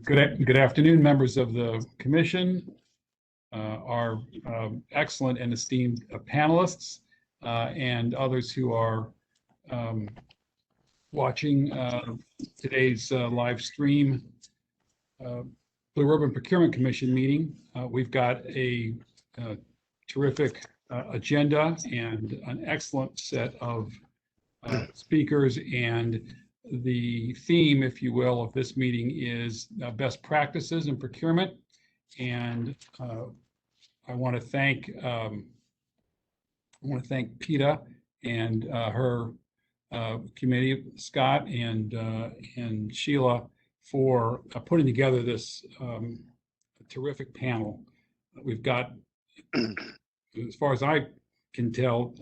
Good afternoon, members of the commission, our excellent and esteemed panelists, and others who are watching today's live stream Blue Urban Procurement Commission meeting. We've got a terrific agenda and an excellent set of speakers, and the theme, if you will, of this meeting is best practices in procurement. And I want to thank PETA and her committee, Scott and Sheila, for putting together this terrific panel. We've got, as far as I can tell,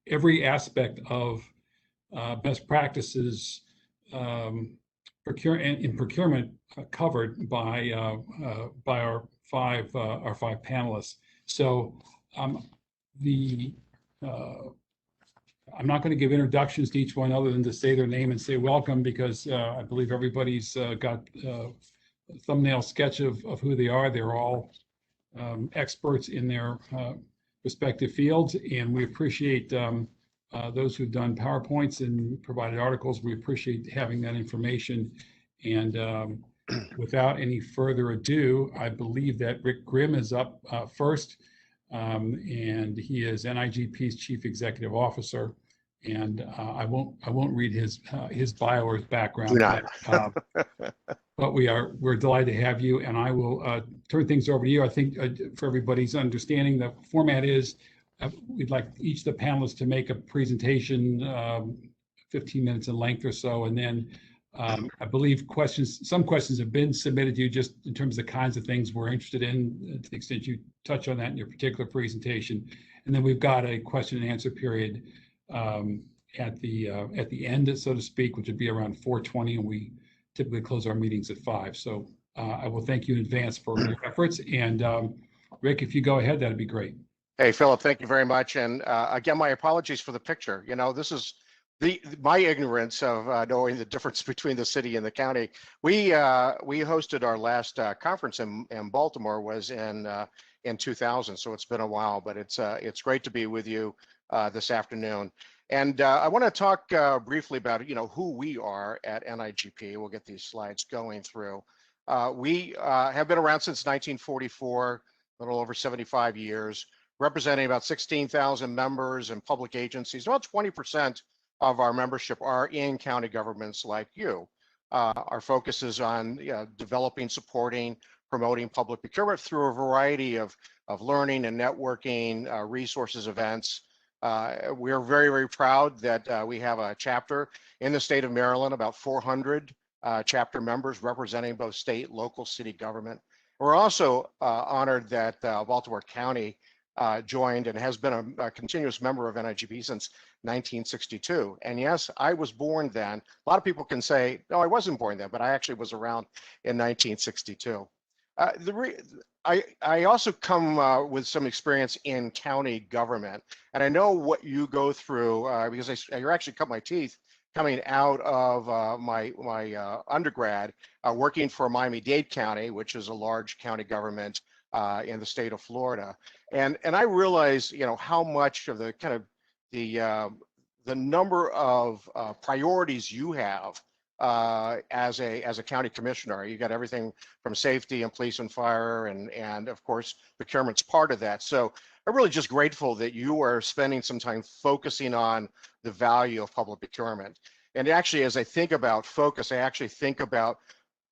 every aspect of best practices in procurement covered by our five panelists. So I'm not going to give introductions to each one other than to say their name and say welcome, because I believe everybody's got a thumbnail sketch of who they are. They're all experts in their respective fields, and we appreciate those who've done PowerPoints and provided articles. We appreciate having that information. And without any further ado, I believe that Rick Grimm is up first, and he is NIGP's Chief Executive Officer. And I won't read his bio or his background. But we're delighted to have you, and I will turn things over to you. I think for everybody's understanding, the format is we'd like each of the panelists to make a presentation, 15 minutes in length or so, and then I believe some questions have been submitted to you just in terms of the kinds of things we're interested in, to the extent you touch on that in your particular presentation. And then we've got a question and answer period at the end, so to speak, which would be around 4:20, and we typically close our meetings at 5. So I will thank you in advance for your efforts. And Rick, if you go ahead, that'd be great. Hey, Philip, thank you very much. And again, my apologies for the picture. You know, this is my ignorance of knowing the difference between the city and the county. We hosted our last conference in Baltimore was in 2000, so it's been a while. But it's great to be with you this afternoon. And I want to talk briefly about who we are at NIGP. We'll get these slides going through. We have been around since 1944, a little over 75 years. Representing about 16,000 members and public agencies. About 20% of our membership are in county governments like you. Our focus is on developing, supporting, promoting public procurement through a variety of learning and networking resources, events. We're very, very proud that we have a chapter in the state of Maryland, about 400 chapter members representing both state, local, city government. We're also honored that Baltimore County joined and has been a continuous member of NIGP since 1962. And yes, I was born then. A lot of people can say, no, I wasn't born then, but I actually was around in 1962. I also come with some experience in county government, and I know what you go through because I actually cut my teeth coming out of my undergrad, working for Miami-Dade County, which is a large county government in the state of Florida. And I realize, how much of the kind of the number of priorities you have as a county commissioner. You got everything from safety and police and fire, and of course procurement's part of that. So I'm really just grateful that you are spending some time focusing on the value of public procurement. And actually, as I think about focus, I actually think about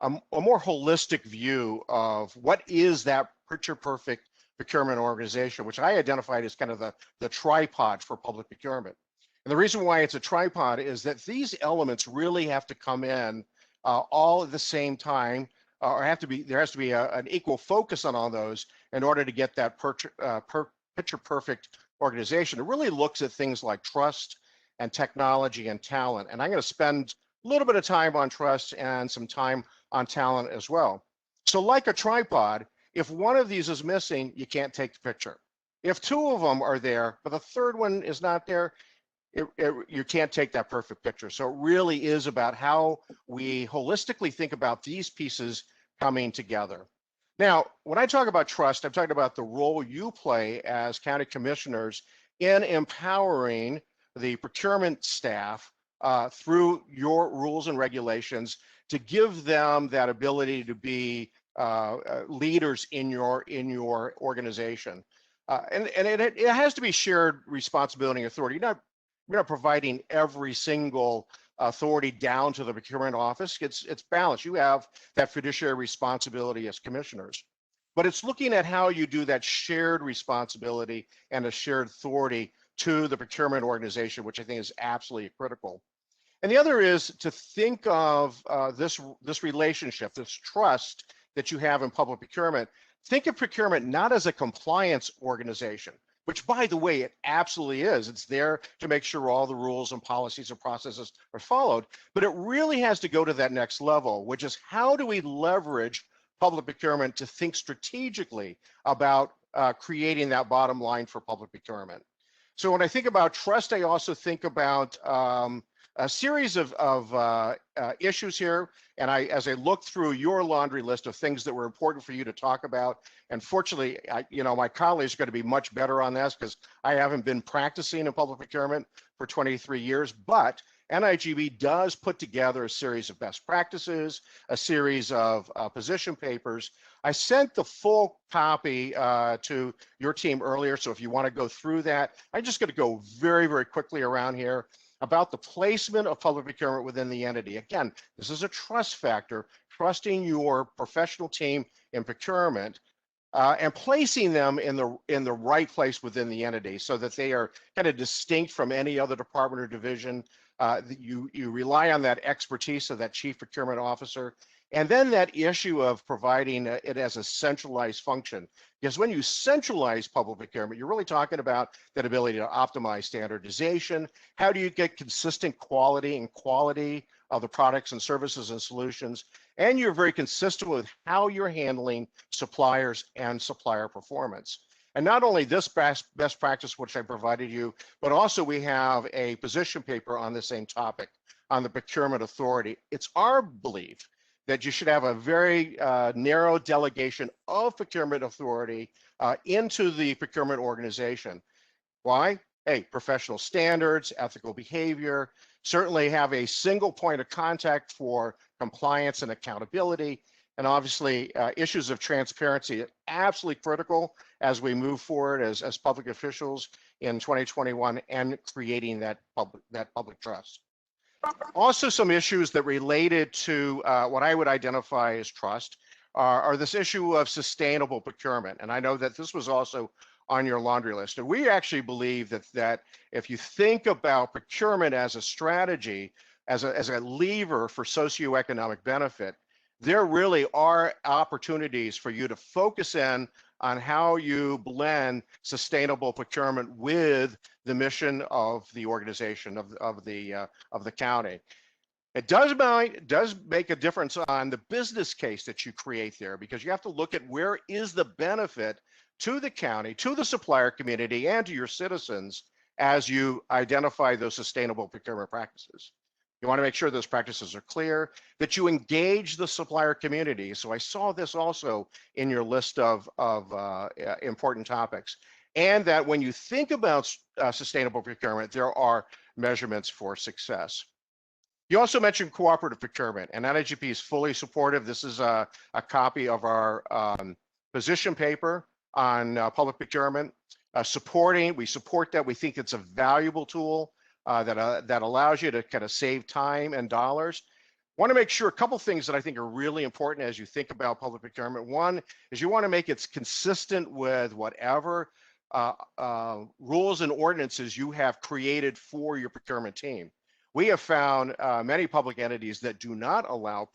a more holistic view of what is that picture perfect procurement organization, which I identified as kind of the tripod for public procurement. And the reason why it's a tripod is that these elements really have to come in all at the same time, or there has to be an equal focus on all those in order to get that picture perfect organization. It really looks at things like trust and technology and talent. And I'm going to spend a little bit of time on trust and some time on talent as well. So like a tripod, if one of these is missing, you can't take the picture. If two of them are there, but the third one is not there, you can't take that perfect picture. So it really is about how we holistically think about these pieces coming together. Now, when I talk about trust, I'm talking about the role you play as county commissioners in empowering the procurement staff through your rules and regulations to give them that ability to be leaders in your organization. And it has to be shared responsibility and authority. You're not providing every single authority down to the procurement office. It's balanced. You have that fiduciary responsibility as commissioners, but it's looking at how you do that shared responsibility and a shared authority to the procurement organization, which I think is absolutely critical. And the other is to think of this relationship, this trust that you have in public procurement. Think of procurement not as a compliance organization, which, by the way, it absolutely is. It's there to make sure all the rules and policies and processes are followed, but it really has to go to that next level, which is how do we leverage public procurement to think strategically about creating that bottom line for public procurement. So when I think about trust, I also think about a series of issues here. And as I look through your laundry list of things that were important for you to talk about, and fortunately, my colleagues are going to be much better on this because I haven't been practicing in public procurement for 23 years, but NIGB does put together a series of best practices, a series of position papers. I sent the full copy to your team earlier, so if you want to go through that, I'm just going to go very, very quickly around here about the placement of public procurement within the entity. Again, this is a trust factor, trusting your professional team in procurement and placing them in the right place within the entity so that they are kind of distinct from any other department or division. You rely on that expertise of that chief procurement officer. And then that issue of providing it as a centralized function, because when you centralize public procurement, you're really talking about that ability to optimize standardization. How do you get consistent quality of the products and services and solutions? And you're very consistent with how you're handling suppliers and supplier performance. And not only this best practice, which I provided you, but also we have a position paper on the same topic on the procurement authority. It's our belief that you should have a very narrow delegation of procurement authority into the procurement organization. Why? Hey, professional standards, ethical behavior, certainly have a single point of contact for compliance and accountability, and obviously issues of transparency are absolutely critical as we move forward as public officials in 2021 and creating that public trust. Also, some issues that related to what I would identify as trust are this issue of sustainable procurement. And I know that this was also on your laundry list. And we actually believe that if you think about procurement as a strategy, as a lever for socioeconomic benefit, there really are opportunities for you to focus in on how you blend sustainable procurement with the mission of the organization of the county. It does make a difference on the business case that you create there, because you have to look at where is the benefit to the county, to the supplier community, and to your citizens as you identify those sustainable procurement practices. You want to make sure those practices are clear, that you engage the supplier community. So I saw this also in your list of important topics. And that when you think about sustainable procurement, there are measurements for success. You also mentioned cooperative procurement, and NIGP is fully supportive. This is a copy of our position paper on public procurement. We support that. We think it's a valuable tool that allows you to kind of save time and dollars. Want to make sure a couple things that I think are really important as you think about public procurement. One is you want to make it consistent with whatever rules and ordinances you have created for your procurement team. We have found many public entities that do not allow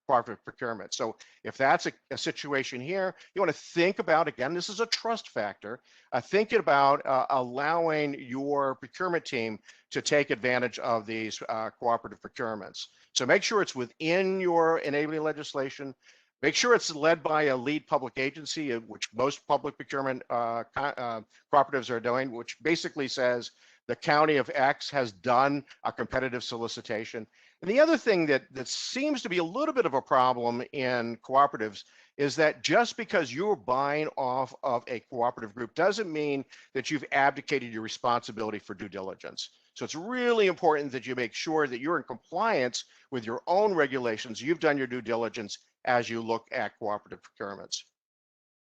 cooperative procurement. So if that's a situation here, you want to think about, again, this is a trust factor, think about allowing your procurement team to take advantage of these cooperative procurements. So make sure it's within your enabling legislation. Make sure it's led by a lead public agency, which most public procurement cooperatives are doing, which basically says the county of X has done a competitive solicitation. And the other thing that seems to be a little bit of a problem in cooperatives is that just because you're buying off of a cooperative group doesn't mean that you've abdicated your responsibility for due diligence. So it's really important that you make sure that you're in compliance with your own regulations. You've done your due diligence as you look at cooperative procurements.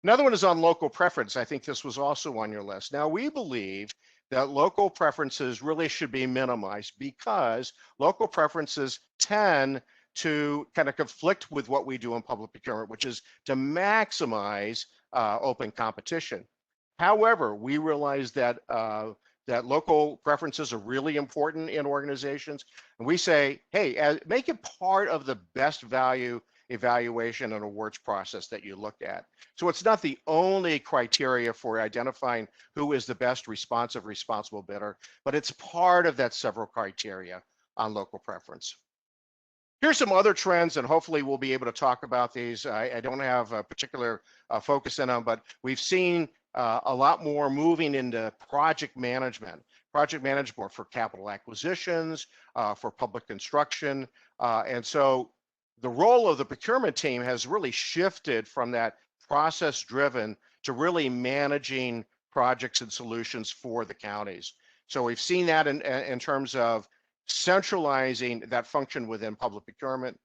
Another one is on local preference. I think this was also on your list. Now, we believe that local preferences really should be minimized because local preferences tend to kind of conflict with what we do in public procurement, which is to maximize open competition. However, we realize that that local preferences are really important in organizations, and we say, hey, make it part of the best value evaluation and awards process that you look at. So it's not the only criteria for identifying who is the best responsive, responsible bidder, but it's part of that several criteria on local preference. Here's some other trends, and hopefully we'll be able to talk about these. I don't have a particular focus in them, but we've seen a lot more moving into project management for capital acquisitions, for public construction. And so the role of the procurement team has really shifted from that process driven to really managing projects and solutions for the counties. So we've seen that in terms of centralizing that function within public procurement.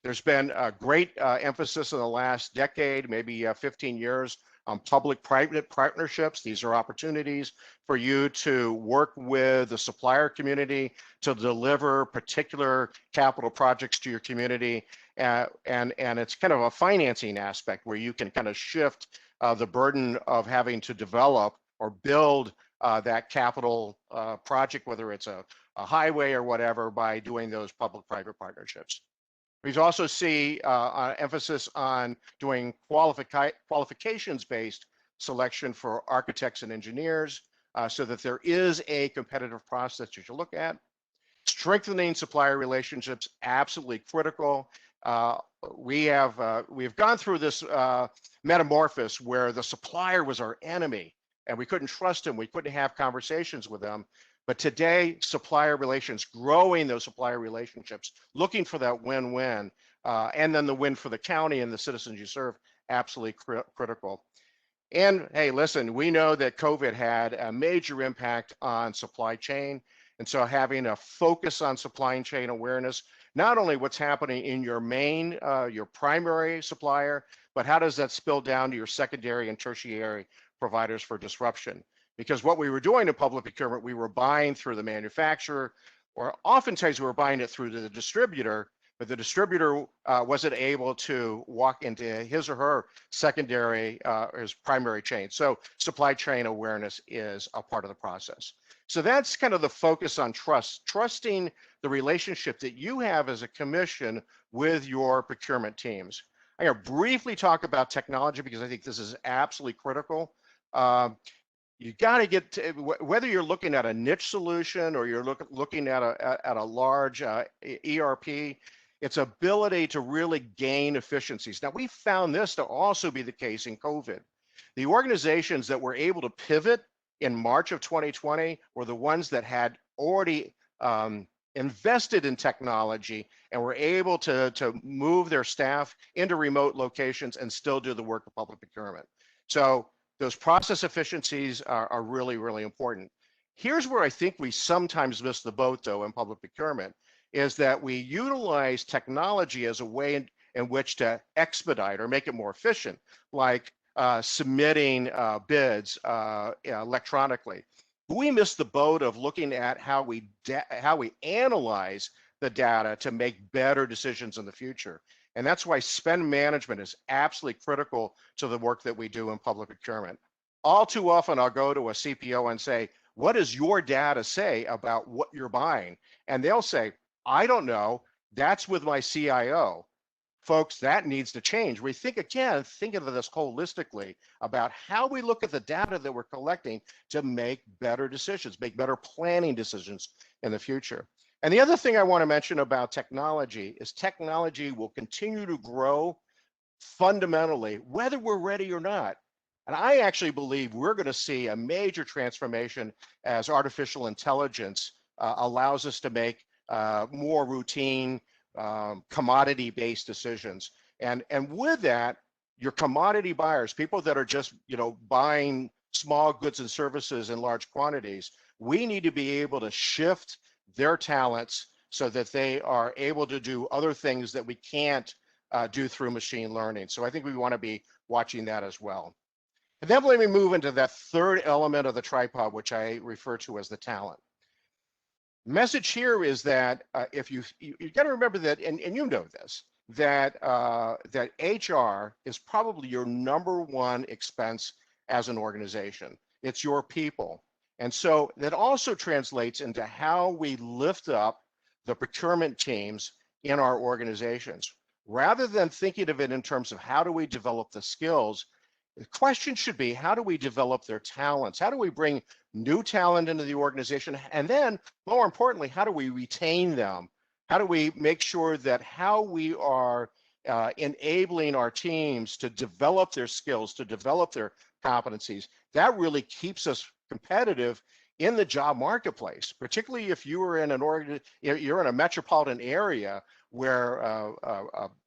There's been a great emphasis in the last decade, maybe 15 years, on public-private partnerships. These are opportunities for you to work with the supplier community to deliver particular capital projects to your community. And it's kind of a financing aspect where you can kind of shift the burden of having to develop or build that capital project, whether it's a highway or whatever, by doing those public-private partnerships. We also see emphasis on doing qualifications-based selection for architects and engineers so that there is a competitive process that you look at. Strengthening supplier relationships, absolutely critical. We've gone through this metamorphosis where the supplier was our enemy and we couldn't trust him, we couldn't have conversations with them. But today, supplier relations, growing those supplier relationships, looking for that win-win, and then the win for the county and the citizens you serve, absolutely critical. And hey, listen, we know that COVID had a major impact on supply chain. And so having a focus on supply chain awareness, not only what's happening in your main, your primary supplier, but how does that spill down to your secondary and tertiary providers for disruption? Because what we were doing in public procurement, we were buying through the manufacturer, or oftentimes we were buying it through the distributor, but the distributor wasn't able to walk into his or her secondary, his primary chain. So supply chain awareness is a part of the process. So that's kind of the focus on trust, trusting the relationship that you have as a commission with your procurement teams. I'm going to briefly talk about technology because I think this is absolutely critical. You got to get to, whether you're looking at a niche solution or you're looking at a large ERP, its ability to really gain efficiencies. Now, we found this to also be the case in COVID. The organizations that were able to pivot in March of 2020 were the ones that had already invested in technology and were able to move their staff into remote locations and still do the work of public procurement. So those process efficiencies are really, really important. Here's where I think we sometimes miss the boat, though, in public procurement, is that we utilize technology as a way in which to expedite or make it more efficient, like submitting bids electronically. We miss the boat of looking at how we analyze the data to make better decisions in the future. And that's why spend management is absolutely critical to the work that we do in public procurement. All too often, I'll go to a CPO and say, what does your data say about what you're buying? And they'll say, I don't know, that's with my CIO. Folks, that needs to change. We think of this holistically about how we look at the data that we're collecting to make better decisions, make better planning decisions in the future. And the other thing I want to mention about technology is technology will continue to grow fundamentally, whether we're ready or not. And I actually believe we're going to see a major transformation as artificial intelligence allows us to make more routine, commodity-based decisions. And with that, your commodity buyers, people that are just, buying small goods and services in large quantities, we need to be able to shift their talents so that they are able to do other things that we can't do through machine learning. So I think we want to be watching that as well. And then let me move into that third element of the tripod, which I refer to as the talent. Message here is that if you got to remember that, and you know this, that that HR is probably your number one expense as an organization. It's your people. And so that also translates into how we lift up the procurement teams in our organizations. Rather than thinking of it in terms of how do we develop the skills, the question should be, how do we develop their talents? How do we bring new talent into the organization? And then, more importantly, how do we retain them? How do we make sure that how we are enabling our teams to develop their skills, to develop their competencies, that really keeps us competitive in the job marketplace, particularly if you are in you're in a metropolitan area where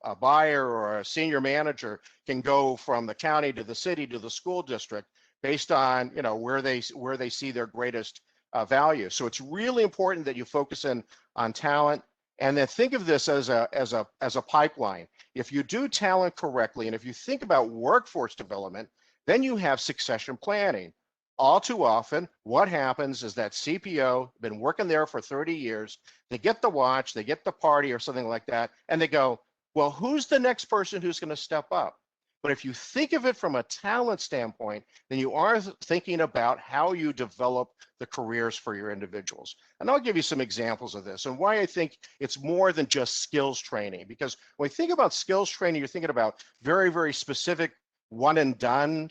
a buyer or a senior manager can go from the county to the city to the school district based on where they see their greatest value. So it's really important that you focus in on talent, and then think of this as a pipeline. If you do talent correctly, and if you think about workforce development, then you have succession planning. All too often, what happens is that CPO, been working there for 30 years, they get the watch, they get the party or something like that, and they go, well, who's the next person who's going to step up? But if you think of it from a talent standpoint, then you are thinking about how you develop the careers for your individuals. And I'll give you some examples of this and why I think it's more than just skills training. Because when we think about skills training, you're thinking about very, very specific one and done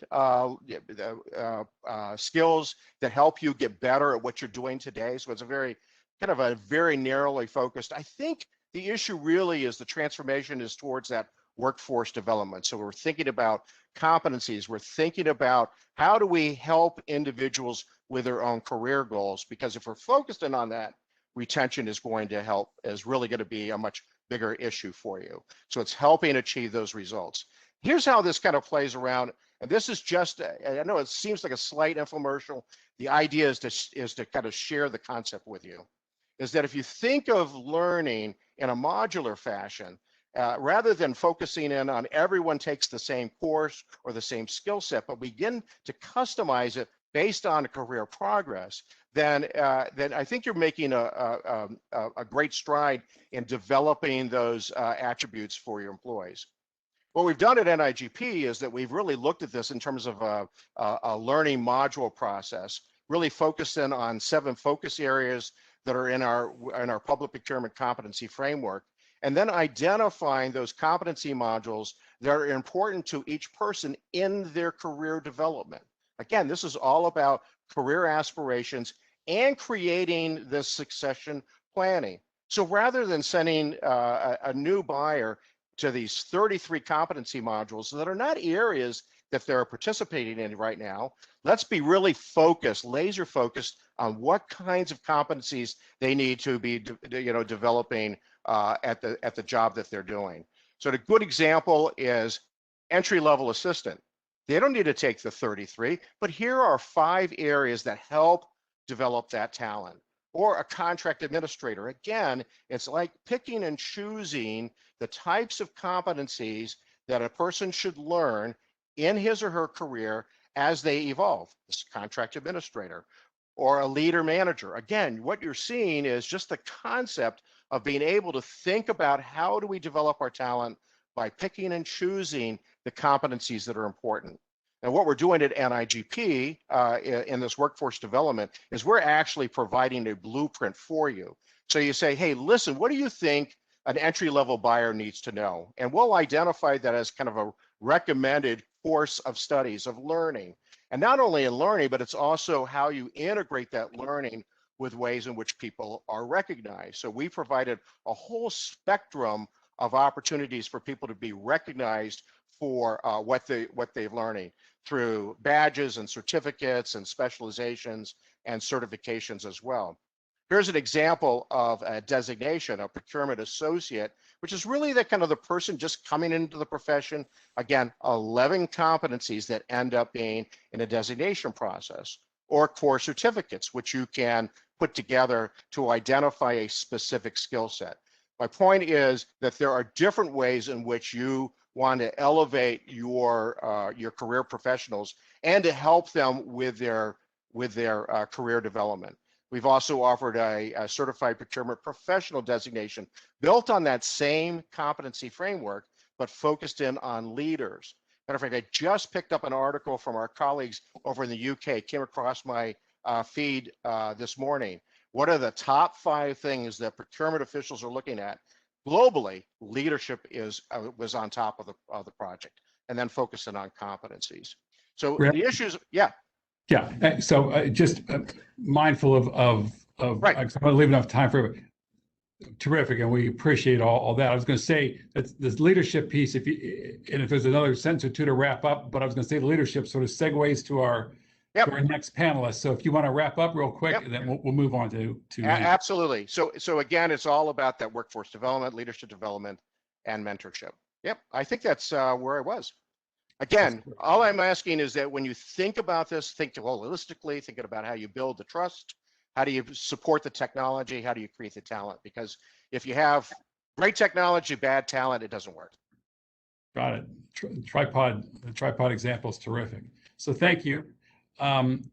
skills that help you get better at what you're doing today. So it's a very narrowly focused. I think the issue really is the transformation is towards that workforce development. So we're thinking about competencies. We're thinking about how do we help individuals with their own career goals? Because if we're focused in on that, retention is really going to be a much bigger issue for you. So it's helping achieve those results. Here's how this kind of plays around. And this is just, I know it seems like a slight infomercial. The idea is to kind of share the concept with you, is that if you think of learning in a modular fashion, rather than focusing in on everyone takes the same course or the same skill set, but begin to customize it based on career progress, then I think you're making a great stride in developing those attributes for your employees. What we've done at NIGP is that we've really looked at this in terms of a learning module process, really focused in on 7 focus areas that are in our public procurement competency framework, and then identifying those competency modules that are important to each person in their career development. Again, this is all about career aspirations and creating this succession planning. So rather than sending a new buyer to these 33 competency modules that are not areas that they're participating in right now, let's be really focused, laser focused on what kinds of competencies they need to be developing at the job that they're doing. So the good example is entry-level assistant. They don't need to take the 33, but here are 5 areas that help develop that talent. Or a contract administrator. Again, it's like picking and choosing the types of competencies that a person should learn in his or her career as they evolve. This contract administrator. Or a leader manager. Again, what you're seeing is just the concept of being able to think about how do we develop our talent by picking and choosing the competencies that are important. And what we're doing at NIGP in this workforce development is we're actually providing a blueprint for you. So you say, hey, listen, what do you think an entry-level buyer needs to know? And we'll identify that as kind of a recommended course of studies, of learning. And not only in learning, but it's also how you integrate that learning with ways in which people are recognized. So we provided a whole spectrum of opportunities for people to be recognized for what they've learning through badges and certificates and specializations and certifications as well. here's an example of a designation, a procurement associate, which is really the kind of the person just coming into the profession. Again, 11 competencies that end up being in a designation process, or core certificates, which you can put together to identify a specific skill set. My point is that there are different ways in which you want to elevate your career professionals and to help them with their career development. We've also offered a certified procurement professional designation built on that same competency framework, but focused in on leaders. Matter of fact, I just picked up an article from our colleagues over in the UK, came across my feed this morning. What are the top 5 things that procurement officials are looking at? Globally, leadership was on top of the project, and then focusing on competencies. So the issues, yeah. Yeah, so just mindful of right. I want to leave enough time for terrific, and we appreciate all that. I was going to say that this leadership piece, if there's another sentence or two to wrap up, but I was going to say the leadership sort of segues to our next panelist. So if you want to wrap up real quick, and then we'll move on to absolutely. So again, it's all about that workforce development, leadership development, and mentorship. Yep, I think that's where I was. Again, all I'm asking is that when you think about this, think holistically, thinking about how you build the trust, how do you support the technology, how do you create the talent? Because if you have great technology, bad talent, it doesn't work. Got it. The tripod example is terrific. So thank you. And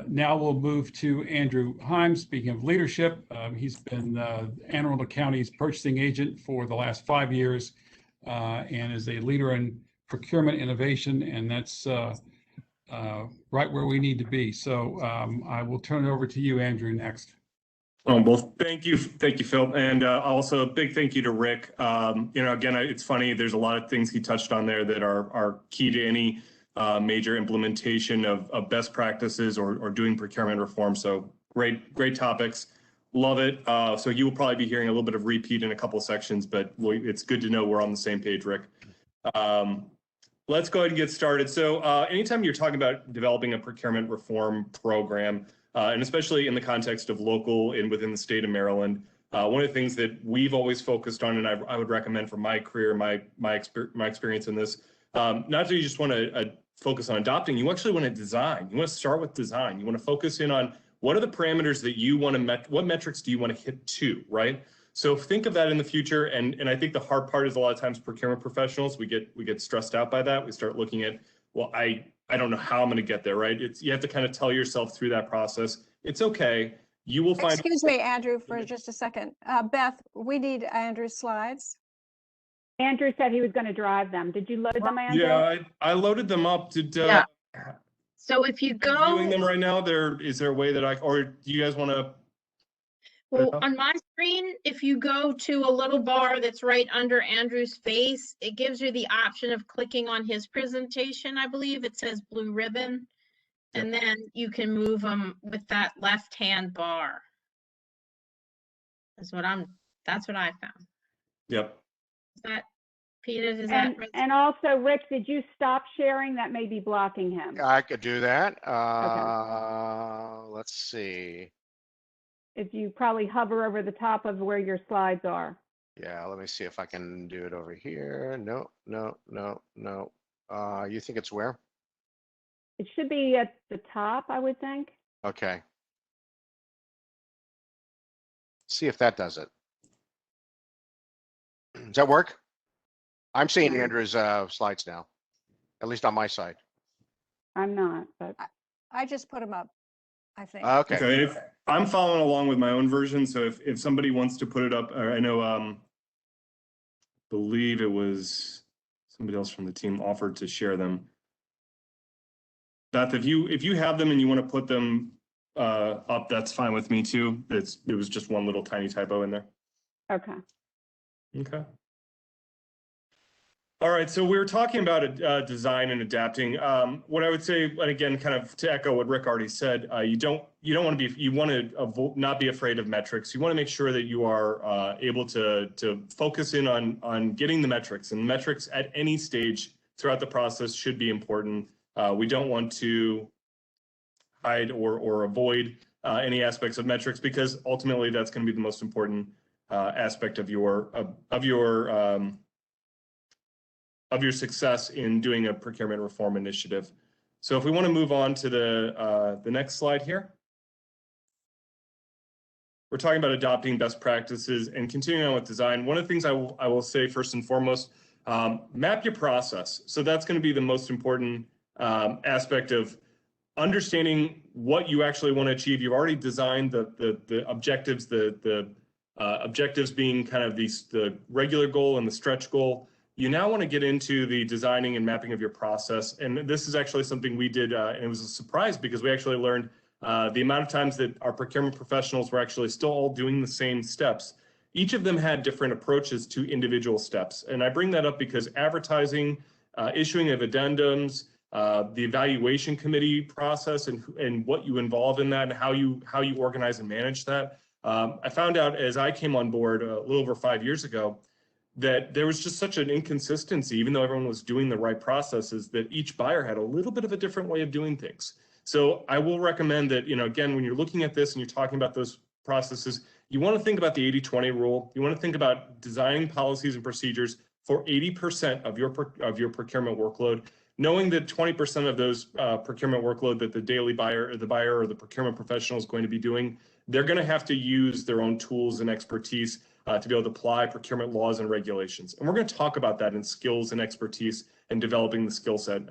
now we'll move to Andrew Himes. Speaking of leadership, he's been Anne Arundel County's purchasing agent for the last 5 years and is a leader in procurement innovation, and that's right where we need to be. So I will turn it over to you, Andrew, next. Well, thank you, Phil, and also a big thank you to Rick. Again, it's funny. There's a lot of things he touched on there that are key to any major implementation of best practices or doing procurement reform. So great topics. Love it. So you will probably be hearing a little bit of repeat in a couple of sections, but it's good to know we're on the same page, Rick. Let's go ahead and get started. So anytime you're talking about developing a procurement reform program, and especially in the context of local and within the state of Maryland, one of the things that we've always focused on, and I would recommend from my career, my experience in this, not that you just want to focus on adopting, you actually want to design. You want to start with design. You want to focus in on what are the parameters that you want to what metrics do you want to hit to, right? So think of that in the future, and I think the hard part is a lot of times procurement professionals, we get stressed out by that. We start looking at, well, I don't know how I'm going to get there, right? You have to kind of tell yourself through that process. It's okay. You will find. Excuse me, Andrew, for just a second. Beth, we need Andrew's slides. Andrew said he was going to drive them. Did you load them, Andrew? Yeah, I loaded them up. Yeah. So if you go doing them right now, is there a way that or do you guys want to? Well, on my screen, if you go to a little bar that's right under Andrew's face, it gives you the option of clicking on his presentation. I believe it says blue ribbon, and then you can move them with that left-hand bar. That's what I found. Yep. Is that Peter? And also, Rick, did you stop sharing? That may be blocking him. I could do that. Okay. Let's see. If you probably hover over the top of where your slides are. Yeah, let me see if I can do it over here. No. You think it's where? It should be at the top, I would think. Okay. See if that does it. Does that work? I'm seeing Andrew's slides now, at least on my side. I'm not, but I just put them up, I think. Okay. If I'm following along with my own version, so if somebody wants to put it up, or I know, believe it was somebody else from the team offered to share them. Beth, if you have them and you want to put them up, that's fine with me too. It was just one little tiny typo in there. okay. Okay. All right, so we were talking about design and adapting. What I would say, and again, kind of to echo what Rick already said, you want to not be afraid of metrics. You want to make sure that you are able to focus in on getting the metrics, and metrics at any stage throughout the process should be important. We don't want to hide or avoid any aspects of metrics, because ultimately that's going to be the most important aspect of your success in doing a procurement reform initiative. So if we want to move on to the next slide here. We're talking about adopting best practices and continuing on with design. One of the things I will say first and foremost, map your process. So that's going to be the most important aspect of understanding what you actually want to achieve. You've already designed the objectives, the objectives being kind of the regular goal and the stretch goal. You now want to get into the designing and mapping of your process. And this is actually something we did, and it was a surprise because we actually learned the amount of times that our procurement professionals were actually still all doing the same steps. Each of them had different approaches to individual steps. And I bring that up because advertising, issuing of addendums, the evaluation committee process and what you involve in that and how you organize and manage that. I found out as I came on board a little over 5 years ago that there was just such an inconsistency, even though everyone was doing the right processes, that each buyer had a little bit of a different way of doing things. So I will recommend that, again, when you're looking at this and you're talking about those processes, you want to think about the 80-20 rule. You want to think about designing policies and procedures for 80% of your procurement workload, knowing that 20% of those procurement workload that the daily buyer or the procurement professional is going to be doing, they're going to have to use their own tools and expertise to be able to apply procurement laws and regulations. And we're going to talk about that in skills and expertise and developing the skill set.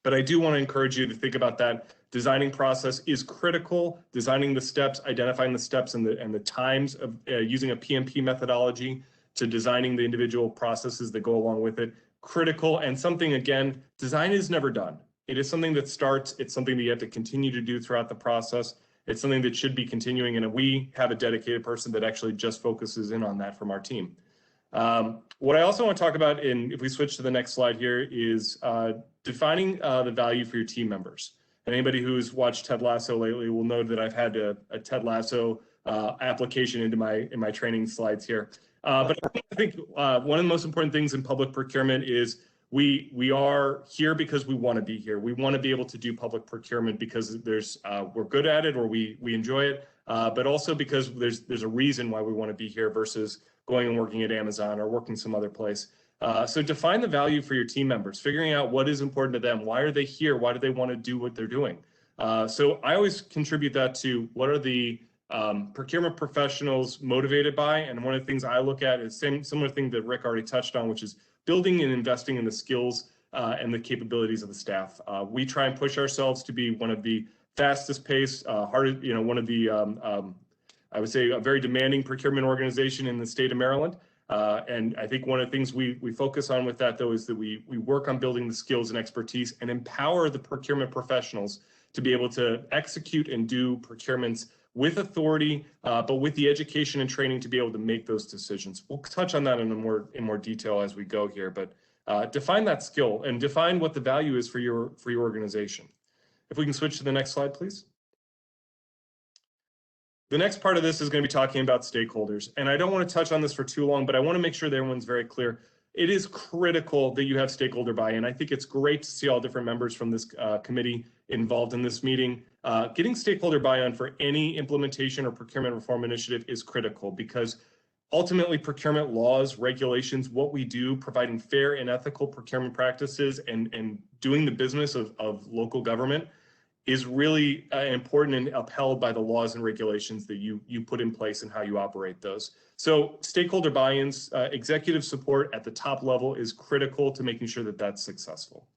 But I do want to encourage you to think about that. Designing process is critical. Designing the steps, identifying the steps and the times of using a PMP methodology to designing the individual processes that go along with it. Critical, and something, again, design is never done. It is something that starts. It's something that you have to continue to do throughout the process. It's something that should be continuing, and we have a dedicated person that actually just focuses in on that from our team. What I also want to talk about, if we switch to the next slide here, is defining the value for your team members. And anybody who's watched Ted Lasso lately will know that I've had a Ted Lasso application into my training slides here. But I think one of the most important things in public procurement is we are here because we want to be here. We want to be able to do public procurement because we're good at it or we enjoy it, but also because there's a reason why we want to be here versus going and working at Amazon or working some other place. So define the value for your team members, figuring out what is important to them. Why are they here? Why do they want to do what they're doing? So I always contribute that to what are the procurement professionals motivated by, and one of the things I look at is similar thing that Rick already touched on, which is building and investing in the skills and the capabilities of the staff. We try and push ourselves to be one of the fastest paced, one of the, I would say, a very demanding procurement organization in the state of Maryland. And I think one of the things we focus on with that, though, is that we work on building the skills and expertise and empower the procurement professionals to be able to execute and do procurements with authority, but with the education and training to be able to make those decisions. We'll touch on that in more detail as we go here, but define that skill and define what the value is for your organization. If we can switch to the next slide, please. The next part of this is going to be talking about stakeholders, and I don't want to touch on this for too long, but I want to make sure that everyone's very clear. It is critical that you have stakeholder buy-in. I think it's great to see all different members from this committee involved in this meeting. Getting stakeholder buy-in for any implementation or procurement reform initiative is critical because ultimately procurement laws, regulations, what we do, providing fair and ethical procurement practices and doing the business of local government is really important and upheld by the laws and regulations that you put in place and how you operate those. So stakeholder buy-ins, executive support at the top level is critical to making sure that that's successful.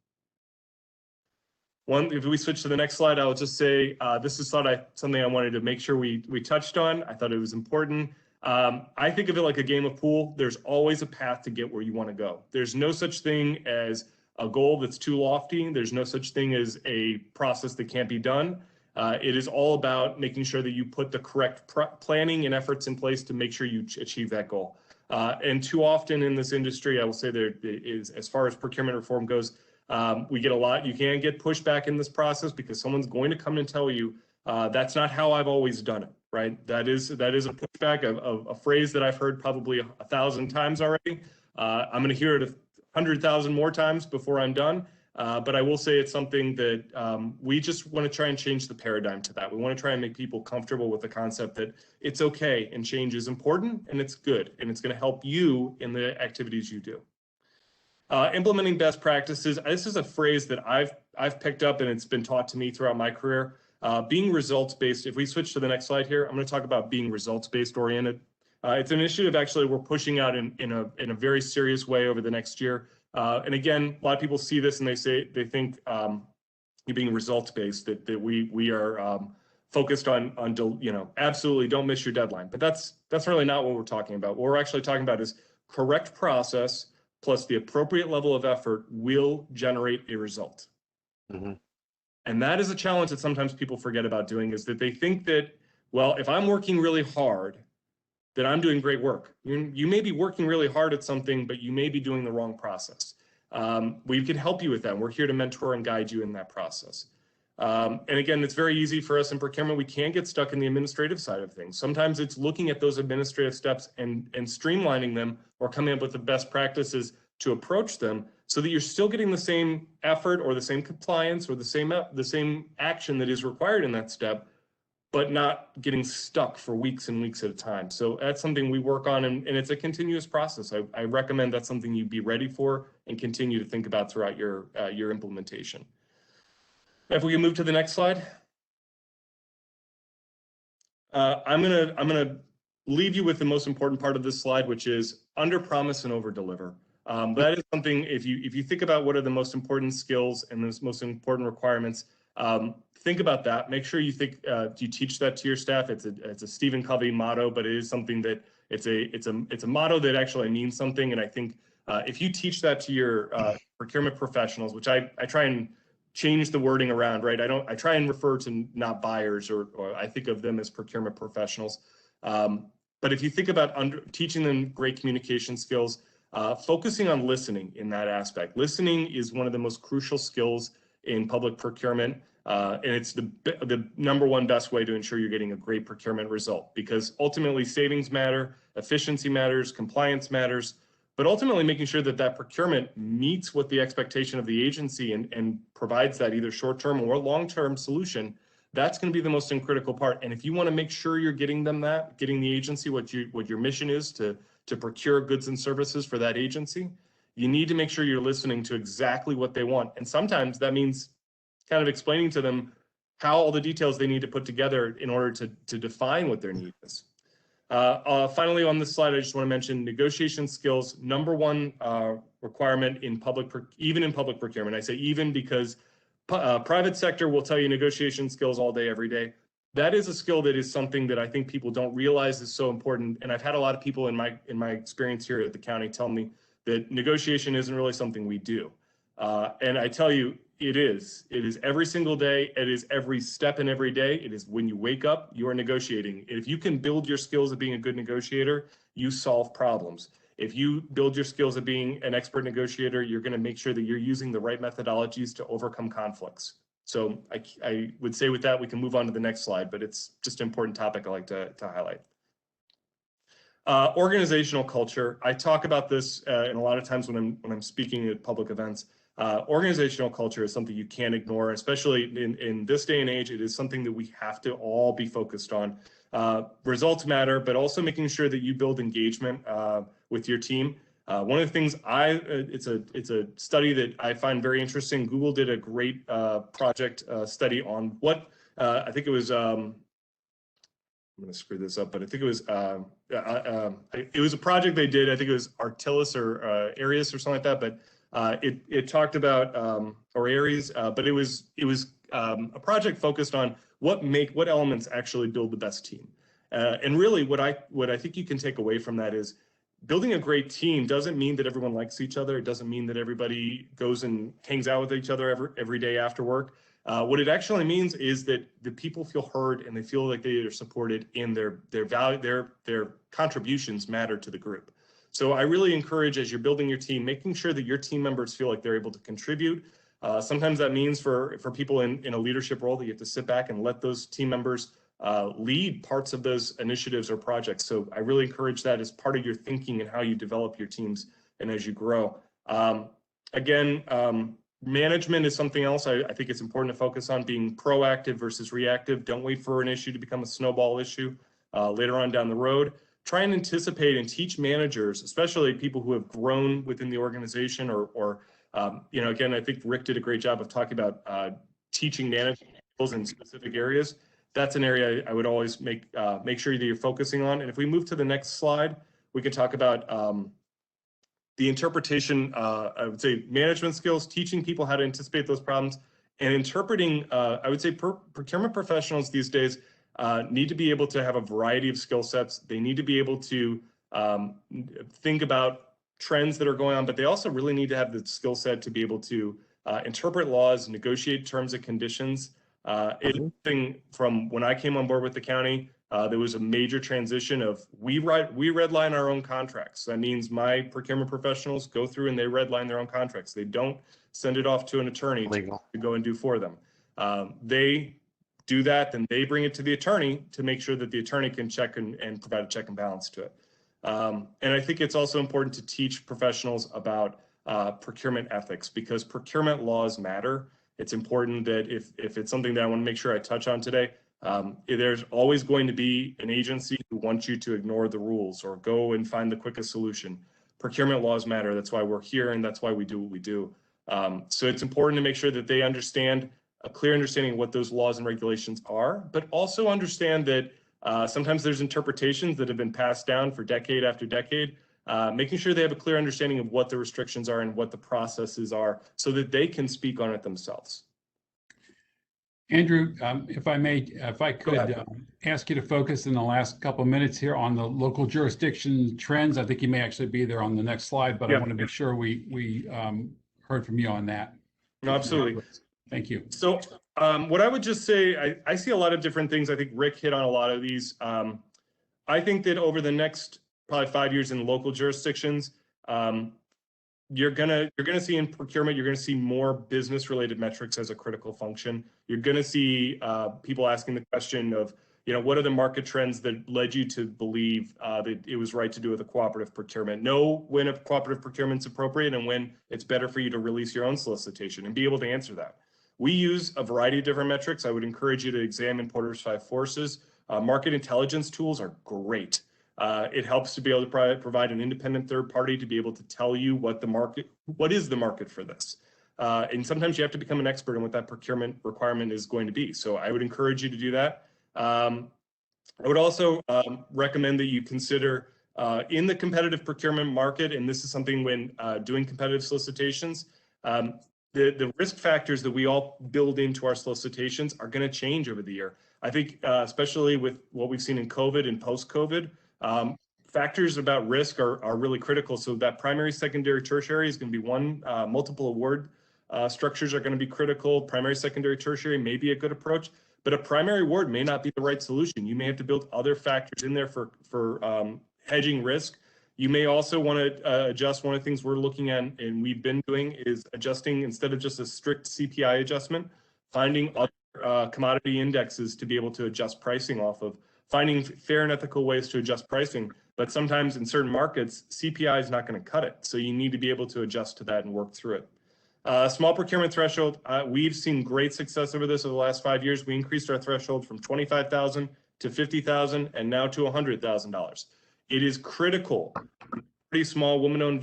If we switch to the next slide, I'll just say this is something I wanted to make sure we touched on. I thought it was important. I think of it like a game of pool. There's always a path to get where you want to go. There's no such thing as a goal that's too lofty. There's no such thing as a process that can't be done. It is all about making sure that you put the correct planning and efforts in place to make sure you achieve that goal. And too often in this industry, I will say there is, as far as procurement reform goes, we get a lot. You can get pushback in this process because someone's going to come and tell you that's not how I've always done it, right? That is a pushback of a phrase that I've heard probably 1,000 times already. I'm going to hear it 100,000 more times before I'm done. But I will say it's something that we just want to try and change the paradigm to that. We want to try and make people comfortable with the concept that it's okay and change is important and it's good and it's going to help you in the activities you do. Implementing best practices. This is a phrase that I've picked up and it's been taught to me throughout my career. Being results-based. If we switch to the next slide here, I'm going to talk about being results-based oriented. It's an initiative actually we're pushing out in a very serious way over the next year. And again, a lot of people see this and they think you're being results-based, that we are focused on absolutely don't miss your deadline. But that's really not what we're talking about. What we're actually talking about is correct process plus the appropriate level of effort will generate a result. Mm-hmm. And that is a challenge that sometimes people forget about doing, is that they think that, well, if I'm working really hard, that I'm doing great work. You may be working really hard at something, but you may be doing the wrong process. We can help you with that. We're here to mentor and guide you in that process. And again, it's very easy for us in procurement. We can get stuck in the administrative side of things. Sometimes it's looking at those administrative steps and streamlining them, or coming up with the best practices to approach them, so that you're still getting the same effort or the same compliance or the same action that is required in that step, but not getting stuck for weeks and weeks at a time. So that's something we work on, and it's a continuous process. I recommend that's something you be ready for and continue to think about throughout your implementation. If we can move to the next slide. I'm gonna leave you with the most important part of this slide, which is under promise and over deliver. That is something, if you think about what are the most important skills and the most important requirements, think about that. Make sure you teach that to your staff. It's a Stephen Covey motto, but it is something that it's a motto that actually means something. And I think if you teach that to your procurement professionals, which I try and change the wording around, right? I try and refer to not buyers, or I think of them as procurement professionals. But if you think about teaching them great communication skills, focusing on listening in that aspect. Listening is one of the most crucial skills in public procurement, and it's the number one best way to ensure you're getting a great procurement result, because ultimately savings matter, efficiency matters, compliance matters, but ultimately making sure that procurement meets what the expectation of the agency and provides that either short-term or long-term solution. That's going to be the most critical part. And if you want to make sure you're getting them getting the agency what your mission is to procure goods and services for that agency, you need to make sure you're listening to exactly what they want. And sometimes that means kind of explaining to them how all the details they need to put together in order to define what their need is. Finally, on this slide, I just want to mention negotiation skills. Number one requirement even in public procurement. I say even because private sector will tell you negotiation skills all day, every day. That is a skill that is something that I think people don't realize is so important. And I've had a lot of people in my experience here at the county tell me that negotiation isn't really something we do. And I tell you, it is. It is every single day. It is every step and every day. It is when you wake up, you are negotiating. If you can build your skills of being a good negotiator, you solve problems. If you build your skills of being an expert negotiator, you're going to make sure that you're using the right methodologies to overcome conflicts. So I would say with that, we can move on to the next slide, but it's just an important topic I like to highlight. Organizational culture. I talk about this and a lot of times when I'm speaking at public events. Organizational culture is something you can't ignore, especially in this day and age. It is something that we have to all be focused on. Results matter, but also making sure that you build engagement with your team. One of the things it's a study that I find very interesting. Google did a great project study on what I think it was. I'm going to screw this up, but I think it was a project they did. I think it was Artilis or Arius or something like that. But it talked about or Aries, but it was a project focused on what elements actually build the best team. And really, what I think you can take away from that is building a great team doesn't mean that everyone likes each other. It doesn't mean that everybody goes and hangs out with each other every day after work. What it actually means is that the people feel heard and they feel like they are supported in their value, their contributions matter to the group. So I really encourage, as you're building your team, making sure that your team members feel like they're able to contribute. Sometimes that means for people in a leadership role that you have to sit back and let those team members lead parts of those initiatives or projects. So I really encourage that as part of your thinking and how you develop your teams and as you grow. Again, Management is something else I think it's important to focus on, being proactive versus reactive. Don't wait for an issue to become a snowball issue later on down the road. Try and anticipate and teach managers, especially people who have grown within the organization or you know, again, I think Rick did a great job of talking about teaching management skills in specific areas. That's an area I would always make sure that you're focusing on. And if we move to the next slide, we can talk about the interpretation, I would say management skills, teaching people how to anticipate those problems, and interpreting, I would say procurement professionals these days need to be able to have a variety of skill sets. They need to be able to think about trends that are going on, but they also really need to have the skill set to be able to interpret laws, negotiate terms and conditions. It's thing from when I came on board with the county, there was a major transition of we redline our own contracts. That means my procurement professionals go through and they redline their own contracts. They don't send it off to an attorney to go and do for them. They do that, then they bring it to the attorney to make sure that the attorney can check and provide a check and balance to it. And I think it's also important to teach professionals about procurement ethics, because procurement laws matter. It's important that if it's something that I want to make sure I touch on today, there's always going to be an agency who wants you to ignore the rules or go and find the quickest solution. Procurement laws matter. That's why we're here, and that's why we do what we do. So it's important to make sure that they understand a clear understanding of what those laws and regulations are, but also understand that sometimes there's interpretations that have been passed down for decade after decade, making sure they have a clear understanding of what the restrictions are and what the processes are so that they can speak on it themselves. Andrew, if I could ask you to focus in the last couple of minutes here on the local jurisdiction trends. I think you may actually be there on the next slide, but I want to make sure we heard from you on that. No, absolutely. Thank you. So what I would just say, I see a lot of different things. I think Rick hit on a lot of these. I think that over the next probably 5 years in local jurisdictions, you're gonna see in procurement, you're gonna see more business related metrics as a critical function. You're gonna see people asking the question of, you know, what are the market trends that led you to believe that it was right to do with a cooperative procurement? Know when a cooperative procurement's appropriate and when it's better for you to release your own solicitation, and be able to answer that. We use a variety of different metrics. I would encourage you to examine Porter's 5 Forces. Market intelligence tools are great. It helps to be able to provide an independent third party to be able to tell you what is the market for this. And sometimes you have to become an expert in what that procurement requirement is going to be. So I would encourage you to do that. I would also recommend that you consider in the competitive procurement market, and this is something when doing competitive solicitations, the risk factors that we all build into our solicitations are going to change over the year. I think especially with what we've seen in COVID and post-COVID, factors about risk are really critical. So that primary, secondary, tertiary is going to be one. Multiple award structures are going to be critical. Primary, secondary, tertiary may be a good approach, but a primary award may not be the right solution. You may have to build other factors in there for hedging risk. You may also want to adjust. One of the things we're looking at and we've been doing is adjusting, instead of just a strict CPI adjustment, finding other commodity indexes to be able to adjust pricing off of, finding fair and ethical ways to adjust pricing. But sometimes in certain markets, CPI is not going to cut it. So you need to be able to adjust to that and work through it. Small procurement threshold, we've seen great success over this over the last 5 years. We increased our threshold from $25,000 to $50,000 and now to $100,000. It is critical. Pretty small woman-owned,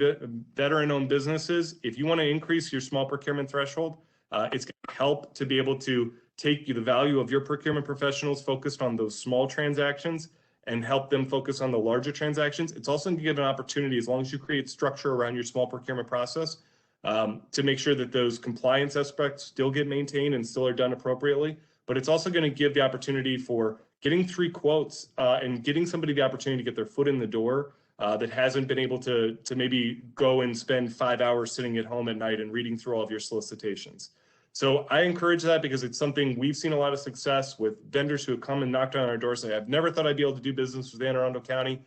veteran-owned businesses, if you want to increase your small procurement threshold, it's going to help to be able to take the value of your procurement professionals focused on those small transactions and help them focus on the larger transactions. It's also going to give an opportunity, as long as you create structure around your small procurement process, to make sure that those compliance aspects still get maintained and still are done appropriately. But it's also going to give the opportunity for getting 3 quotes and getting somebody the opportunity to get their foot in the door that hasn't been able to maybe go and spend 5 hours sitting at home at night and reading through all of your solicitations. So I encourage that because it's something we've seen a lot of success with vendors who have come and knocked on our door, say, I've never thought I'd be able to do business with Anne Arundel County,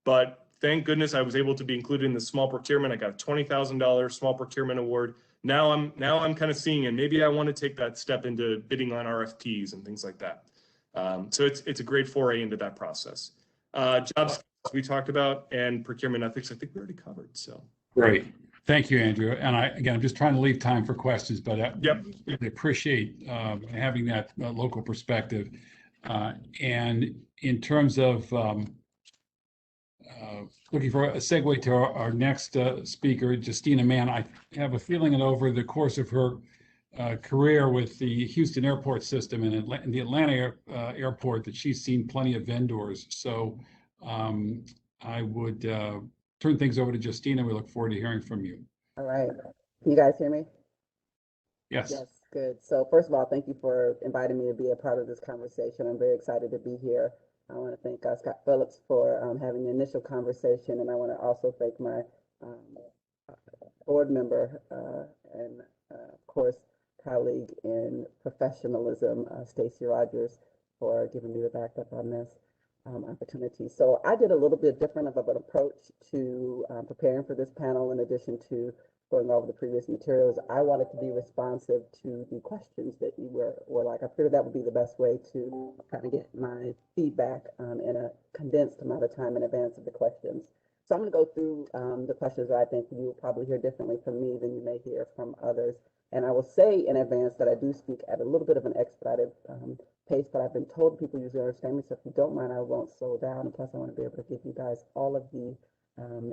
but thank goodness I was able to be included in the small procurement. I got a $20,000 small procurement award. Now I'm kind of seeing, and maybe I want to take that step into bidding on RFPs and things like that. So it's a great foray into that process. Job skills we talked about, and procurement ethics, I think we already covered. So great. Thank you, Andrew. And again, I'm just trying to leave time for questions, but I Yep. really appreciate having that local perspective. And in terms of looking for a segue to our next speaker, Justine Mann, I have a feeling that over the course of her career with the Houston airport system and the Atlanta airport that she's seen plenty of vendors. So I would turn things over to Justine, and we look forward to hearing from you. All right. Can you guys hear me? Yes. Yes, good. So first of all, thank you for inviting me to be a part of this conversation. I'm very excited to be here. I want to thank Scott Phillips for having the initial conversation, and I want to also thank my board member and, of course, colleague in professionalism, Stacey Rogers, for giving me the backup on this opportunity. So I did a little bit different of an approach to preparing for this panel. In addition to going over the previous materials, I wanted to be responsive to the questions that you were like. I figured that would be the best way to kind of get my feedback in a condensed amount of time in advance of the questions. So I'm going to go through the questions that I think you will probably hear differently from me than you may hear from others. And I will say in advance that I do speak at a little bit of an expedited pace, but I've been told people usually understand me. So if you don't mind, I won't slow down. And plus, I want to be able to give you guys all of the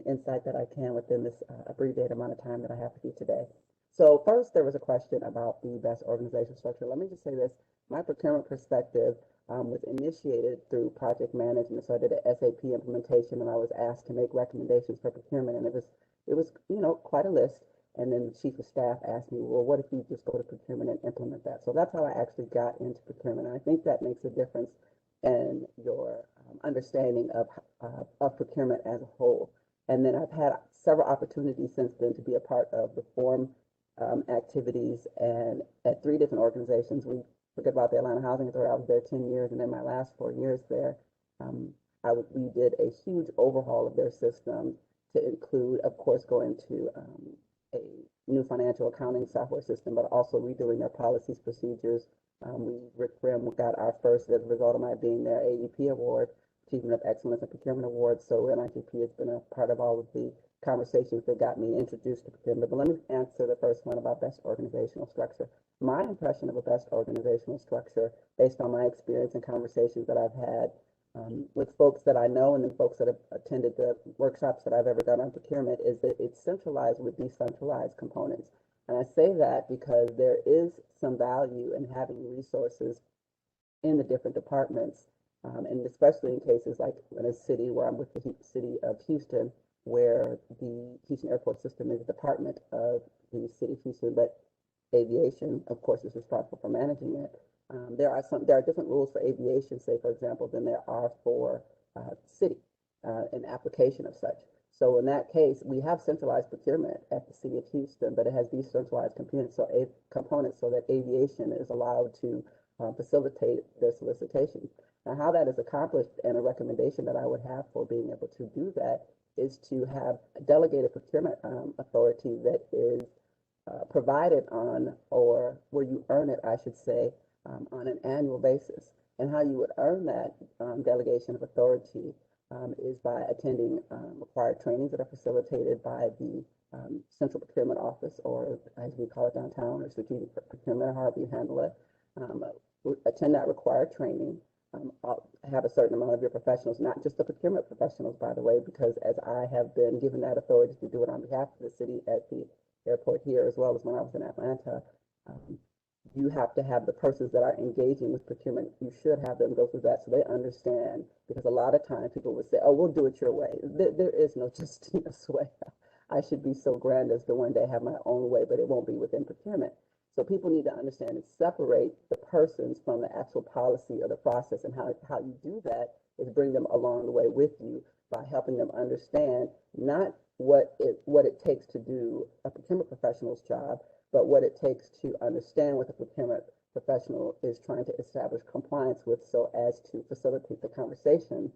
insight that I can within this abbreviated amount of time that I have with you today. So first, there was a question about the best organizational structure. Let me just say this. My procurement perspective was initiated through project management. So I did an SAP implementation, and I was asked to make recommendations for procurement, and it was quite a list. And then the chief of staff asked me, well, what if you just go to procurement and implement that? So that's how I actually got into procurement. And I think that makes a difference in your understanding of procurement as a whole. And then I've had several opportunities since then to be a part of reform activities, and at 3 different organizations. We forget about the Atlanta Housing Authority. I was there 10 years, and then my last 4 years there, we did a huge overhaul of their system to include, of course, going to a new financial accounting software system, but also redoing their policies, procedures. Rick Grimm got our first, as a result of my being there, AEP award, Achievement of Excellence in Procurement Award. So NIGP has been a part of all of the conversations that got me introduced to procurement. But let me answer the first one about best organizational structure. My impression of a best organizational structure, based on my experience and conversations that I've had with folks that I know and then folks that have attended the workshops that I've ever done on procurement, is that it's centralized with decentralized components. And I say that because there is some value in having resources in the different departments, and especially in cases like in a city where I'm with the city of Houston, where the Houston airport system is a department of the city of Houston, but aviation, of course, is responsible for managing it. There are different rules for aviation, say, for example, than there are for city and application of such. So in that case, we have centralized procurement at the city of Houston, but it has decentralized components so that aviation is allowed to facilitate their solicitations. Now, how that is accomplished, and a recommendation that I would have for being able to do that, is to have a delegated procurement authority that is provided on, or where you earn it, I should say, on an annual basis. And how you would earn that delegation of authority is by attending required trainings that are facilitated by the Central Procurement Office, or as we call it downtown, or Strategic Procurement, or however you handle it. Attend that required training. Have a certain amount of your professionals, not just the procurement professionals, by the way, because as I have been given that authority to do it on behalf of the city at the airport here, as well as when I was in Atlanta, you have to have the persons that are engaging with procurement. You should have them go through that so they understand, because a lot of times people would say, oh, we'll do it your way. There is no Justina's way. I should be so grand as to one day have my own way, but it won't be within procurement. So people need to understand and separate the persons from the actual policy or the process, and how you do that is bring them along the way with you by helping them understand not what it takes to do a procurement professional's job, but what it takes to understand what the procurement professional is trying to establish compliance with, so as to facilitate the conversation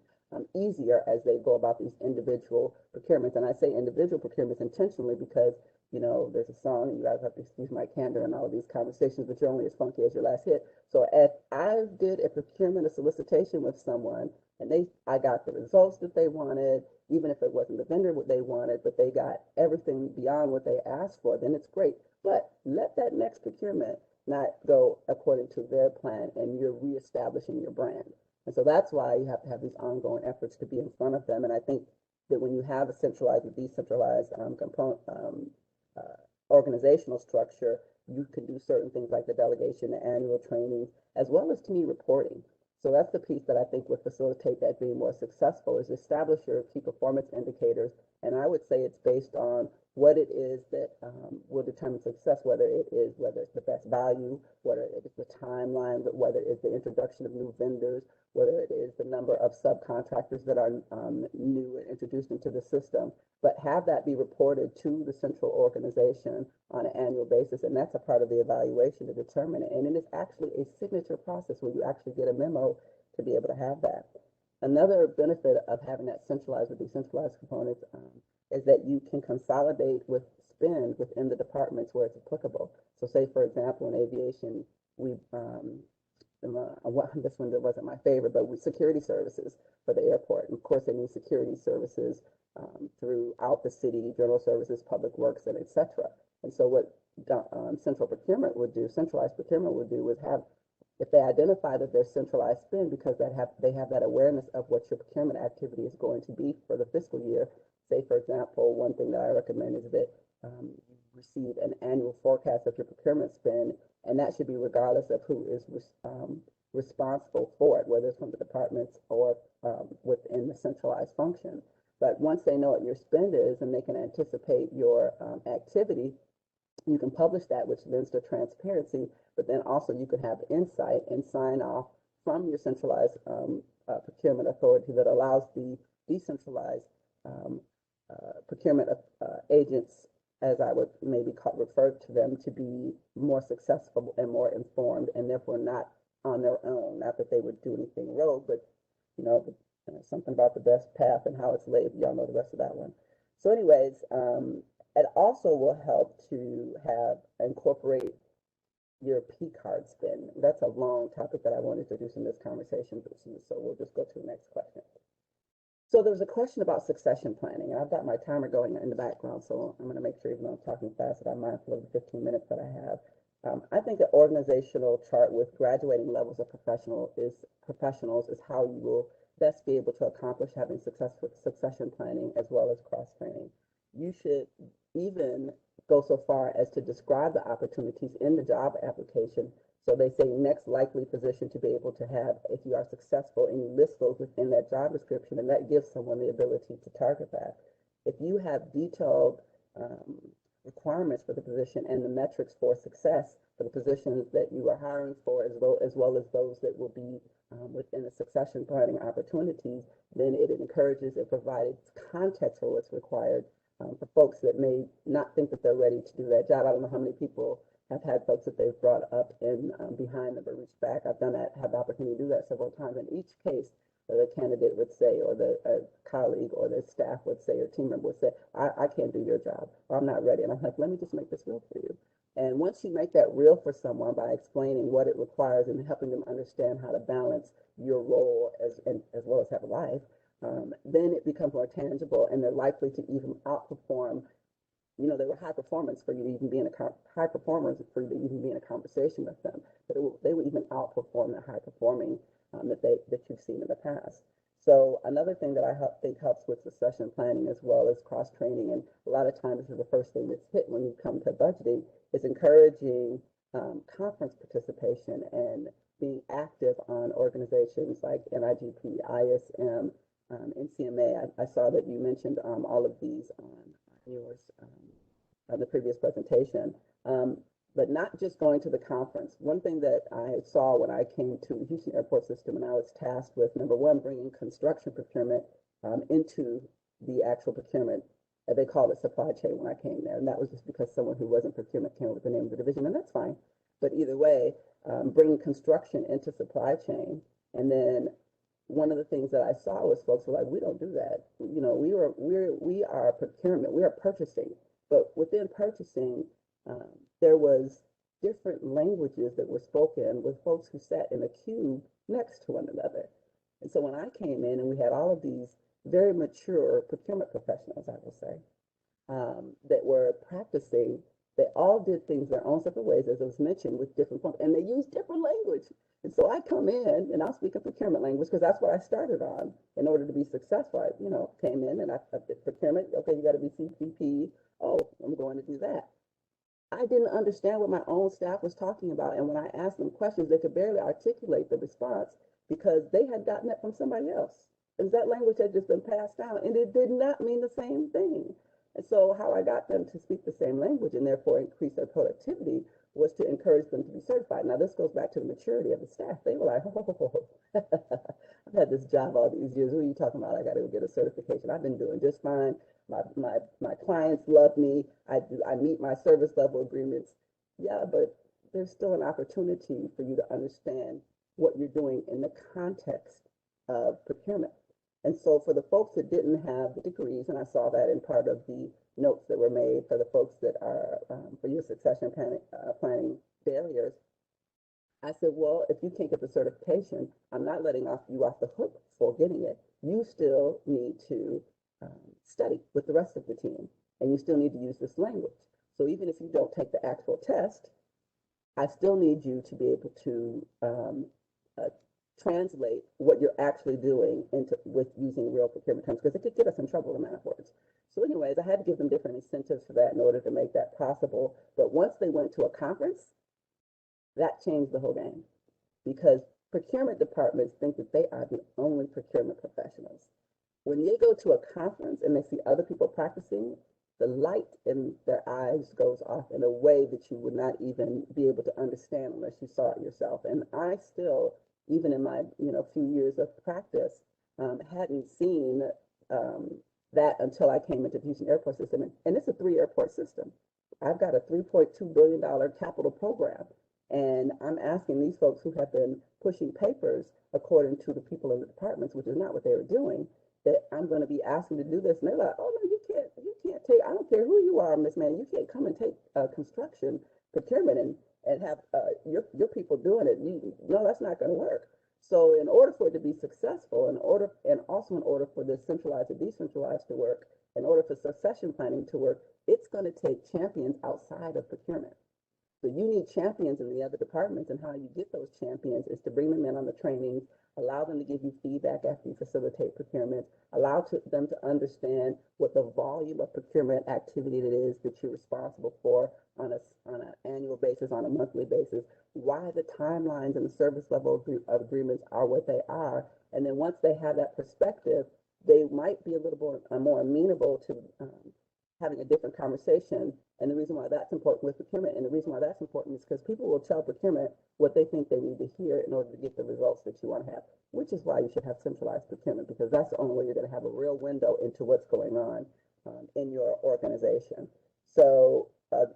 easier as they go about these individual procurements. And I say individual procurements intentionally because, you know, there's a song, you guys have to excuse my candor in all of these conversations, but you're only as funky as your last hit. So if I did a procurement, a solicitation with someone, and I got the results that they wanted, even if it wasn't the vendor what they wanted, but they got everything beyond what they asked for, then it's great. But let that next procurement not go according to their plan, and you're reestablishing your brand. And so that's why you have to have these ongoing efforts to be in front of them. And I think that when you have a centralized or decentralized organizational structure, you can do certain things like the delegation, the annual trainings, as well as, to me, reporting. So that's the piece that I think would facilitate that being more successful, is establish your key performance indicators. And I would say it's based on what it is that will determine success, whether it's the best value, whether it is the timeline, whether it's the introduction of new vendors, whether it is the number of subcontractors that are new and introduced into the system, but have that be reported to the central organization on an annual basis. And that's a part of the evaluation to determine it. And it is actually a signature process where you actually get a memo to be able to have that. Another benefit of having that centralized or decentralized components is that you can consolidate with spend within the departments where it's applicable. So say, for example, in aviation, this one that wasn't my favorite, but with security services for the airport. And of course, they need security services throughout the city, general services, public works, and et cetera. And so what centralized procurement would do is have, if they identify that there's centralized spend because they have that awareness of what your procurement activity is going to be for the fiscal year. Say, for example, one thing that I recommend is that you receive an annual forecast of your procurement spend, and that should be regardless of who is responsible for it, whether it's from the departments or within the centralized function. But once they know what your spend is and they can anticipate your activity, you can publish that, which lends to transparency, but then also you can have insight and sign off from your centralized procurement authority that allows the decentralized procurement agents, as I would maybe refer to them, to be more successful and more informed, and therefore not on their own. Not that they would do anything rogue, but you know, something about the best path and how it's laid. Y'all know the rest of that one. So anyways, it also will help to incorporate your P card spend. That's a long topic that I won't introduce in this conversation, so we'll just go to the next question. So there's a question about succession planning, and I've got my timer going in the background, so I'm going to make sure, even though I'm talking fast, that I'm mindful of the 15 minutes that I have. I think an organizational chart with graduating levels of professionals is how you will best be able to accomplish having successful succession planning as well as cross-training. You should even go so far as to describe the opportunities in the job application. So they say next likely position to be able to have if you are successful, and you list those within that job description, and that gives someone the ability to target that. If you have detailed requirements for the position and the metrics for success for the positions that you are hiring for, as well as those that will be within the succession planning opportunities, then it encourages and provides context for what's required for folks that may not think that they're ready to do that job. I don't know how many people have had folks that they've brought up and behind them or reached back. I've done that, had the opportunity to do that several times. In each case, the candidate would say, or the colleague or the staff would say, or team member would say, I can't do your job, or I'm not ready. And I'm like, let me just make this real for you. And once you make that real for someone by explaining what it requires and helping them understand how to balance your role as well as have a life, then it becomes more tangible, and they're likely to even outperform. You know, they were high performance for you to even be in high performers for you to even be in a conversation with them. But they would even outperform the high performing that you've seen in the past. So another thing that I think helps with succession planning as well as cross training, and a lot of times this is the first thing that's hit when you come to budgeting, is encouraging conference participation and being active on organizations like NIGP, ISM, NCMA. I saw that you mentioned all of these on yours, the previous presentation, but not just going to the conference. One thing that I saw when I came to Houston Airport System, and I was tasked with, number one, bringing construction procurement into the actual procurement. They called it supply chain when I came there, and that was just because someone who wasn't procurement came up with the name of the division, and that's fine. But either way, bringing construction into supply chain, and then one of the things that I saw was folks were like, we don't do that. You know, we are procurement, we are purchasing, but within purchasing, there was different languages that were spoken with folks who sat in a cube next to one another. And so when I came in and we had all of these very mature procurement professionals, I will say, that were practicing, they all did things their own separate ways, as was mentioned, with different forms, and they used different language. And so I come in and I'll speak a procurement language because that's what I started on in order to be successful. I, you know, came in and I did procurement. Okay, you got to be CPP. Oh, I'm going to do that. I didn't understand what my own staff was talking about. And when I asked them questions, they could barely articulate the response because they had gotten it from somebody else. And that language had just been passed down and it did not mean the same thing. And so how I got them to speak the same language and therefore increase their productivity was to encourage them to be certified. Now, this goes back to the maturity of the staff. They were like, oh, I've had this job all these years. What are you talking about? I got to go get a certification. I've been doing just fine. My clients love me. I meet my service level agreements. Yeah, but there's still an opportunity for you to understand what you're doing in the context of procurement. And so for the folks that didn't have the degrees, and I saw that in part of the notes that were made for the folks that are for your succession planning failures, I said, well, if you can't get the certification, I'm not letting you off the hook for getting it. You still need to study with the rest of the team, and you still need to use this language. So even if you don't take the actual test, I still need you to be able to translate what you're actually doing with using real procurement terms, because it could get us in trouble in afterwards. So anyways, I had to give them different incentives for that in order to make that possible. But once they went to a conference, that changed the whole game, because procurement departments think that they are the only procurement professionals. When they go to a conference and they see other people practicing, the light in their eyes goes off in a way that you would not even be able to understand unless you saw it yourself. And I still, even in my few years of practice, hadn't seen that until I came into the Houston Airport System. And it's a 3-airport system. I've got a $3.2 billion capital program. And I'm asking these folks who have been pushing papers according to the people in the departments, which is not what they were doing, that I'm going to be asking to do this. And they're like, oh, no, you can't take, I don't care who you are, Miss Mann, you can't come and take construction procurement and have your people doing it. No, that's not going to work. So in order for it to be successful, and also in order for this centralized and decentralized to work, in order for succession planning to work, it's going to take champions outside of procurement. So you need champions in the other departments, and how you get those champions is to bring them in on the trainings, allow them to give you feedback after you facilitate procurement, allow them to understand what the volume of procurement activity it is that you're responsible for on an annual basis, on a monthly basis, why the timelines and the service level of agreements are what they are. And then once they have that perspective, they might be a little more amenable to having a different conversation. And the reason why that's important with procurement, and the reason why that's important is because people will tell procurement what they think they need to hear in order to get the results that you want to have, which is why you should have centralized procurement, because that's the only way you're going to have a real window into what's going on in your organization. So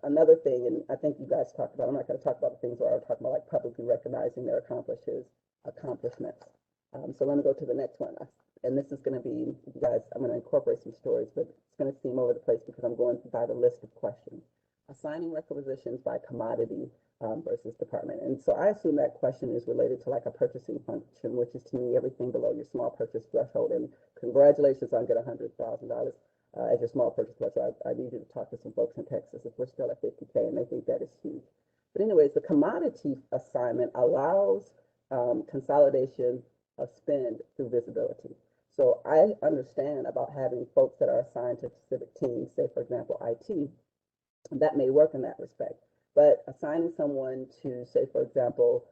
another thing, and I think you guys talked about, I'm not going to talk about the things where I was talking about, like publicly recognizing their accomplishments. So let me go to the next one. And this is going to be, you guys, I'm going to incorporate some stories, but it's going to seem over the place because I'm going by the list of questions. Assigning requisitions by commodity versus department. And so I assume that question is related to like a purchasing function, which is to me everything below your small purchase threshold. And congratulations on getting $100,000 as your small purchase threshold. I need you to talk to some folks in Texas if we're still at 50K, and they think that is huge. But anyways, the commodity assignment allows consolidation of spend through visibility. So I understand about having folks that are assigned to specific teams, say, for example, IT, that may work in that respect. But assigning someone to, say, for example,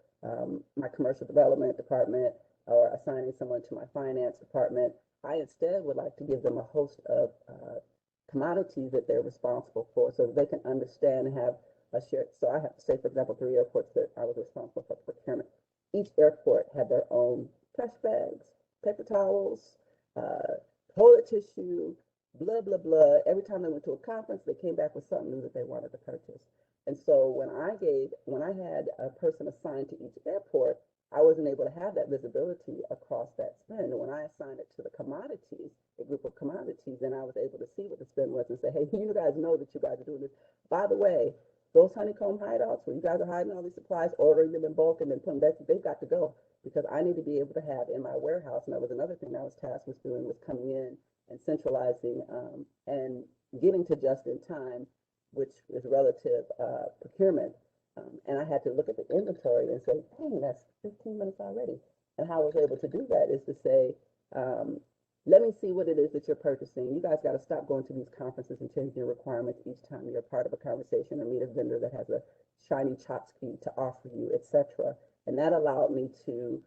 my commercial development department, or assigning someone to my finance department, I instead would like to give them a host of commodities that they're responsible for so that they can understand and have a shared. So I have, say, for example, 3 airports that I was responsible for procurement. Each airport had their own trash bags, paper towels, toilet tissue, blah, blah, blah. Every time they went to a conference, they came back with something new that they wanted to purchase. And so when I had a person assigned to each airport, I wasn't able to have that visibility across that spend. And when I assigned it to the commodities, a group of commodities, then I was able to see what the spend was and say, hey, you guys know that you guys are doing this. By the way, those honeycomb hideouts where you guys are hiding all these supplies, ordering them in bulk and then putting them back, they've got to go, because I need to be able to have in my warehouse. And that was another thing I was tasked with doing, was coming in and centralizing and getting to just in time, which is relative procurement. And I had to look at the inventory and say, hey, that's 15 minutes already. And how I was able to do that is to say, let me see what it is that you're purchasing. You guys got to stop going to these conferences and changing your requirements each time you're part of a conversation or meet a vendor that has a shiny tchotchke to offer you, etc. And that allowed me to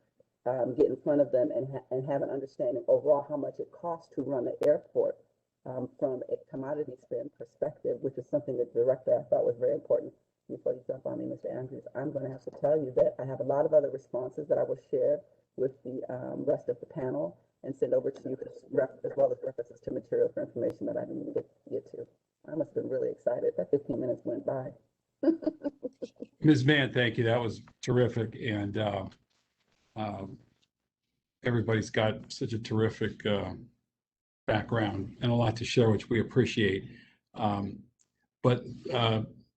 get in front of them and have an understanding overall how much it costs to run the airport from a commodity spend perspective, which is something that the director I thought was very important. Before you jump on me, Mr. Andrews, I'm going to have to tell you that I have a lot of other responses that I will share with the rest of the panel and send over to you, as well as references to material for information that I didn't get to. I must have been really excited. That 15 minutes went by. Ms. Mann, thank you. That was terrific. And everybody's got such a terrific background and a lot to share, which we appreciate. But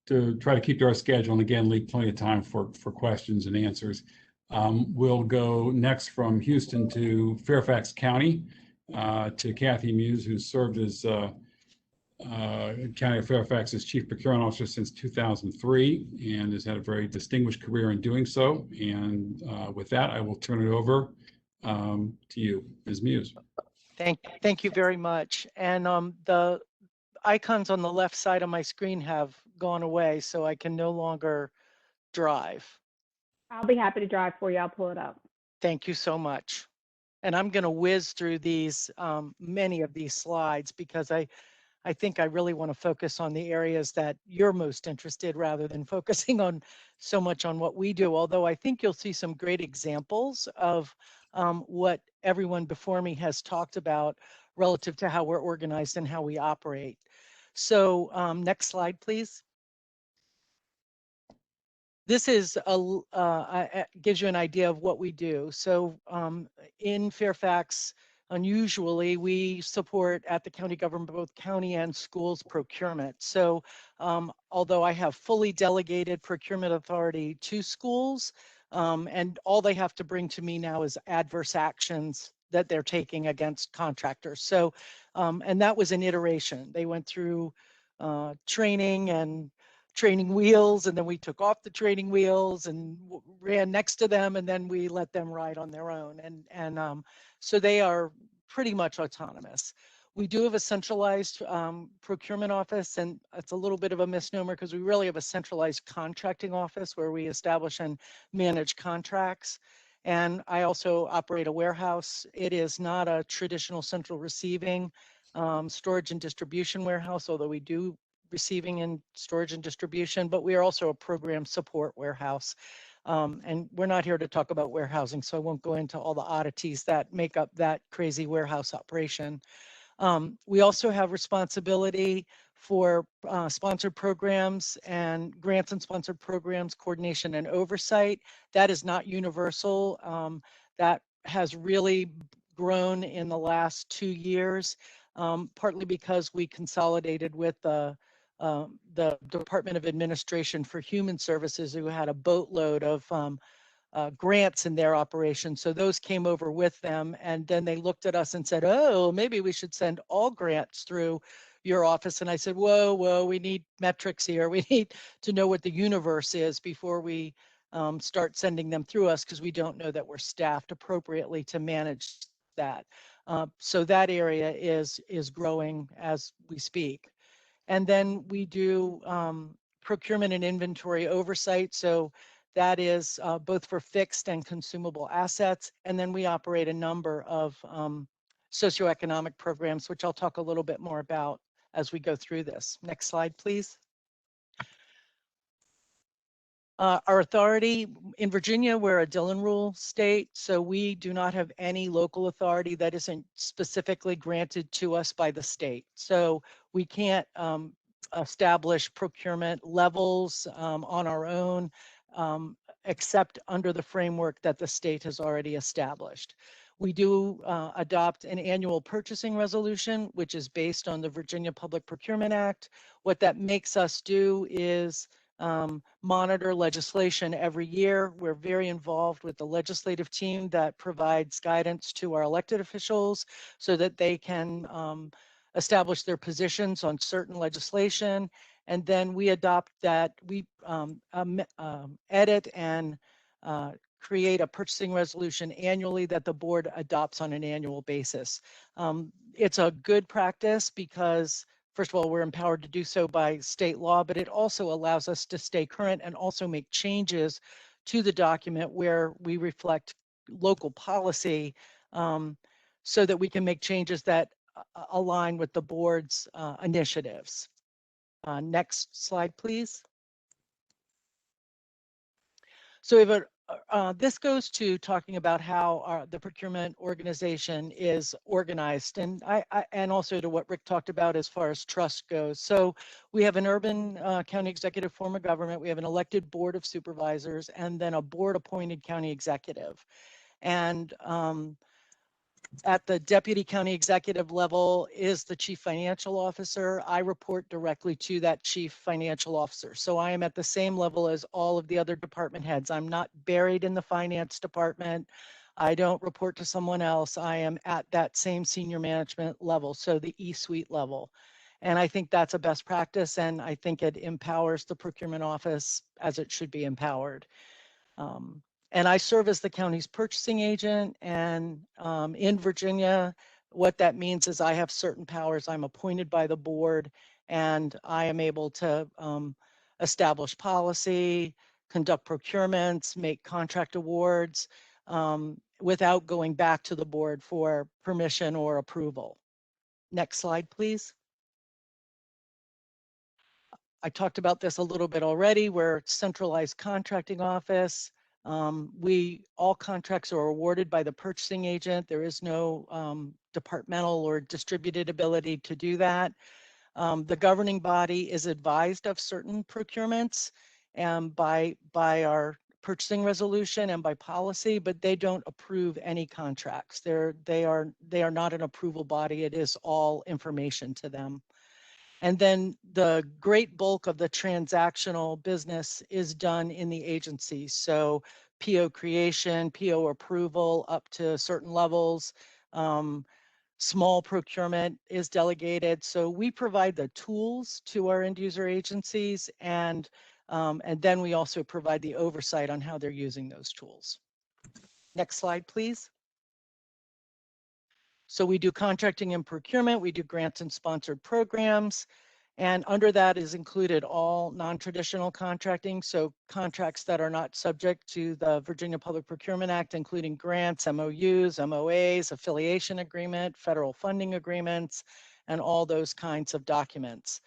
to try to keep to our schedule and again, leave plenty of time for questions and answers. We'll go next from Houston to Fairfax County to Kathy Muse, who's served as County of Fairfax's Chief Procurement Officer since 2003 and has had a very distinguished career in doing so. And with that, I will turn it over to you, Ms. Muse. Thank you very much. And the icons on the left side of my screen have gone away, so I can no longer drive. I'll be happy to drive for you. I'll pull it up. Thank you so much. And I'm going to whiz through these, many of these slides, because I think I really want to focus on the areas that you're most interested rather than focusing on so much on what we do. Although I think you'll see some great examples of what everyone before me has talked about relative to how we're organized and how we operate. So next slide, please. This is gives you an idea of what we do. So in Fairfax, unusually, we support at the county government both county and schools procurement. So although I have fully delegated procurement authority to schools, and all they have to bring to me now is adverse actions that they're taking against contractors. So, and that was an iteration. They went through training and training wheels, and then we took off the training wheels and ran next to them, and then we let them ride on their own. And so they are pretty much autonomous. We do have a centralized procurement office, and it's a little bit of a misnomer because we really have a centralized contracting office where we establish and manage contracts. And I also operate a warehouse. It is not a traditional central receiving, storage and distribution warehouse, although we do receiving and storage and distribution, but we are also a program support warehouse. And we're not here to talk about warehousing, so I won't go into all the oddities that make up that crazy warehouse operation. We also have responsibility for sponsored programs and grants and sponsored programs, coordination and oversight. That is not universal. That has really grown in the last 2 years, partly because we consolidated with the Department of Administration for Human Services, who had a boatload of grants in their operation. So those came over with them, and then they looked at us and said, oh, maybe we should send all grants through your office. And I said, whoa, we need metrics here. We need to know what the universe is before we start sending them through us, because we don't know that we're staffed appropriately to manage that. So that area is growing as we speak. And then we do procurement and inventory oversight. So that is both for fixed and consumable assets. And then we operate a number of socioeconomic programs, which I'll talk a little bit more about as we go through this. Next slide, please. Our authority in Virginia, we're a Dillon Rule state, so we do not have any local authority that isn't specifically granted to us by the state. So we can't establish procurement levels on our own. except under the framework that the state has already established. We do adopt an annual purchasing resolution, which is based on the Virginia Public Procurement Act. What that makes us do is monitor legislation every year. We're very involved with the legislative team that provides guidance to our elected officials so that they can establish their positions on certain legislation. And then we adopt that, we edit and create a purchasing resolution annually that the board adopts on an annual basis. It's a good practice because, first of all, we're empowered to do so by state law, but it also allows us to stay current and also make changes to the document where we reflect local policy so that we can make changes that align with the board's initiatives. Next slide, please. So we have this goes to talking about how the procurement organization is organized, and and also to what Rick talked about as far as trust goes. So we have an urban county executive form of government, we have an elected board of supervisors, and then a board appointed county executive. And at the deputy county executive level is the chief financial officer. I report directly to that chief financial officer. So I am at the same level as all of the other department heads. I'm not buried in the finance department. I don't report to someone else. I am at that same senior management level, so the E-suite level. And I think that's a best practice, and I think it empowers the procurement office as it should be empowered. And I serve as the county's purchasing agent, and in Virginia, what that means is I have certain powers. I'm appointed by the board, and I am able to establish policy, conduct procurements, make contract awards without going back to the board for permission or approval. Next slide, please. I talked about this a little bit already. We're a centralized contracting office. All contracts are awarded by the purchasing agent. There is no departmental or distributed ability to do that. The governing body is advised of certain procurements by our purchasing resolution and by policy, but they don't approve any contracts. They are not an approval body. It is all information to them. And then the great bulk of the transactional business is done in the agency. So PO creation, PO approval up to certain levels, small procurement is delegated. So we provide the tools to our end user agencies, and then we also provide the oversight on how they're using those tools. Next slide, please. So we do contracting and procurement, we do grants and sponsored programs, and under that is included all non-traditional contracting, so contracts that are not subject to the Virginia Public Procurement Act, including grants, MOUs, MOAs, affiliation agreement, federal funding agreements, and all those kinds of documents.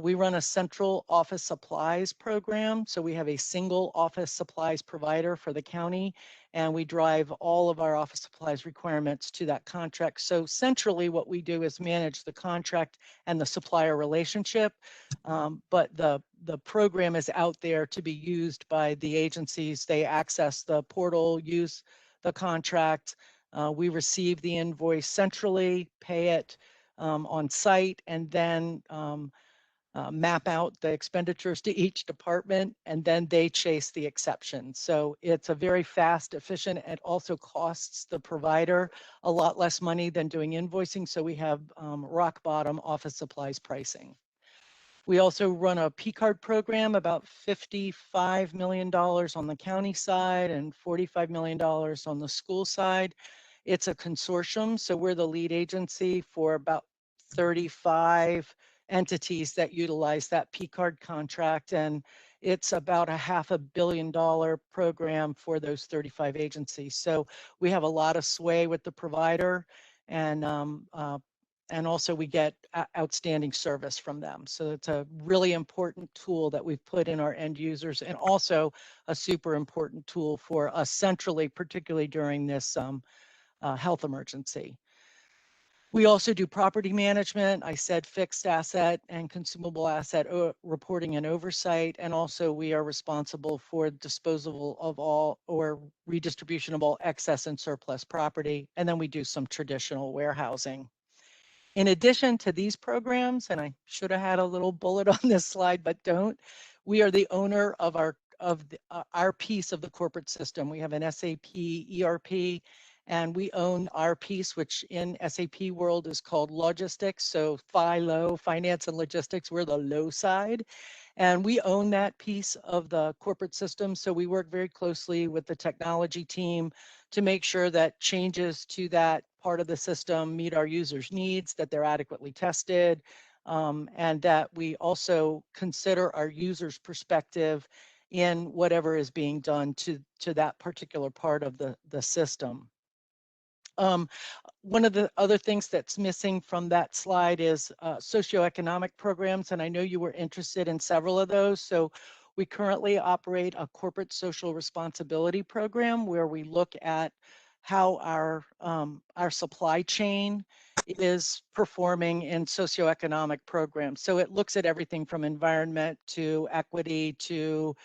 We run a central office supplies program. So we have a single office supplies provider for the county, and we drive all of our office supplies requirements to that contract. So centrally what we do is manage the contract and the supplier relationship, but the program is out there to be used by the agencies. They access the portal, use the contract. We receive the invoice centrally, pay it on site, and then map out the expenditures to each department, and then they chase the exceptions. So it's a very fast, efficient, and also costs the provider a lot less money than doing invoicing. So we have rock bottom office supplies pricing. We also run a P-card program, about $55 million on the county side and $45 million on the school side. It's a consortium, so we're the lead agency for about 35 entities that utilize that P-card contract, and it's about a $500 million program for those 35 agencies. So we have a lot of sway with the provider, and also we get outstanding service from them. So it's a really important tool that we've put in our end users, and also a super important tool for us centrally, particularly during this health emergency. We also do property management. I said fixed asset and consumable asset reporting and oversight. And also we are responsible for disposal of all or redistribution of all excess and surplus property. And then we do some traditional warehousing. In addition to these programs, and I should have had a little bullet on this slide, but don't, we are the owner of our piece of the corporate system. We have an SAP ERP, and we own our piece, which in SAP world is called logistics. So FILO, finance and logistics, we're the low side. And we own that piece of the corporate system. So we work very closely with the technology team to make sure that changes to that part of the system meet our users' needs, that they're adequately tested, and that we also consider our users' perspective in whatever is being done to that particular part of the system. One of the other things that's missing from that slide is socioeconomic programs, and I know you were interested in several of those. So we currently operate a corporate social responsibility program where we look at how our supply chain is performing in socioeconomic programs. So it looks at everything from environment to equity to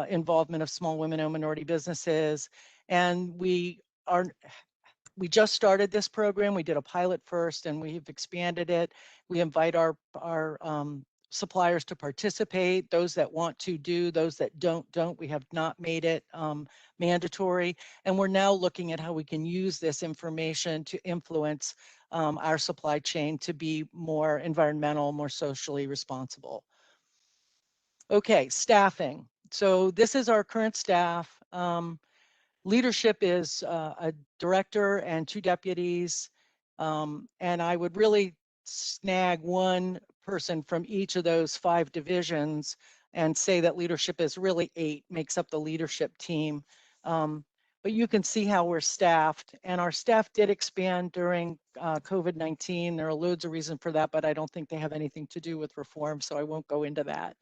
involvement of small women-owned minority businesses. And we just started this program. We did a pilot first and we've expanded it. We invite our suppliers to participate, those that want to do, those that don't. We have not made it mandatory. And we're now looking at how we can use this information to influence our supply chain to be more environmental, more socially responsible. Okay, staffing. So this is our current staff. Leadership is a director and 2 deputies. And I would really snag one person from each of those 5 divisions and say that leadership is really 8, makes up the leadership team. But you can see how we're staffed, and our staff did expand during COVID-19. There are loads of reasons for that, but I don't think they have anything to do with reform, so I won't go into that.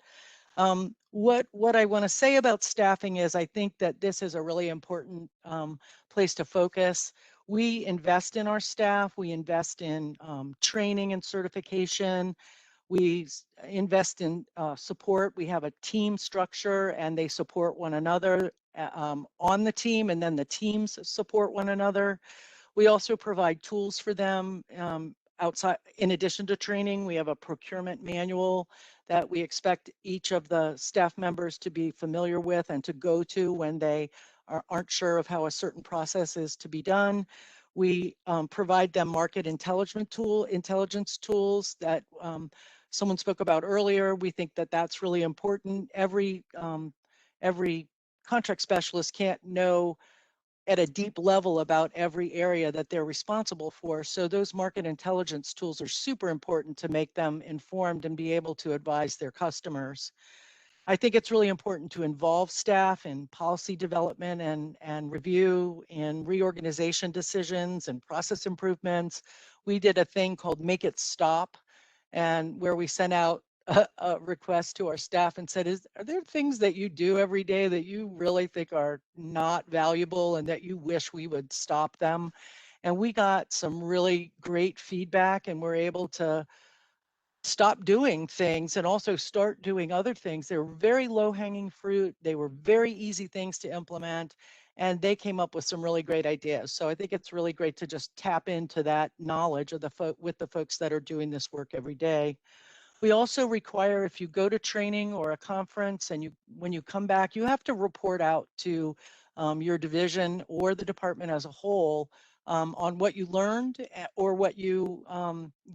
What I want to say about staffing is I think that this is a really important place to focus. We invest in our staff. We invest in training and certification. We invest in support. We have a team structure and they support one another on the team, and then the teams support one another. We also provide tools for them outside. In addition to training, we have a procurement manual that we expect each of the staff members to be familiar with and to go to when they aren't sure of how a certain process is to be done. We provide them market intelligence tools that someone spoke about earlier. We think that that's really important. Every contract specialist can't know at a deep level about every area that they're responsible for. So those market intelligence tools are super important to make them informed and be able to advise their customers. I think it's really important to involve staff in policy development and review and reorganization decisions and process improvements. We did a thing called Make It Stop, and where we sent out a request to our staff and said, are there things that you do every day that you really think are not valuable and that you wish we would stop them? And we got some really great feedback, and we're able to stop doing things and also start doing other things. They were very low-hanging fruit. They were very easy things to implement, and they came up with some really great ideas. So I think it's really great to just tap into that knowledge of with the folks that are doing this work every day. We also require, if you go to training or a conference and when you come back, you have to report out to your division or the department as a whole on what you learned or what you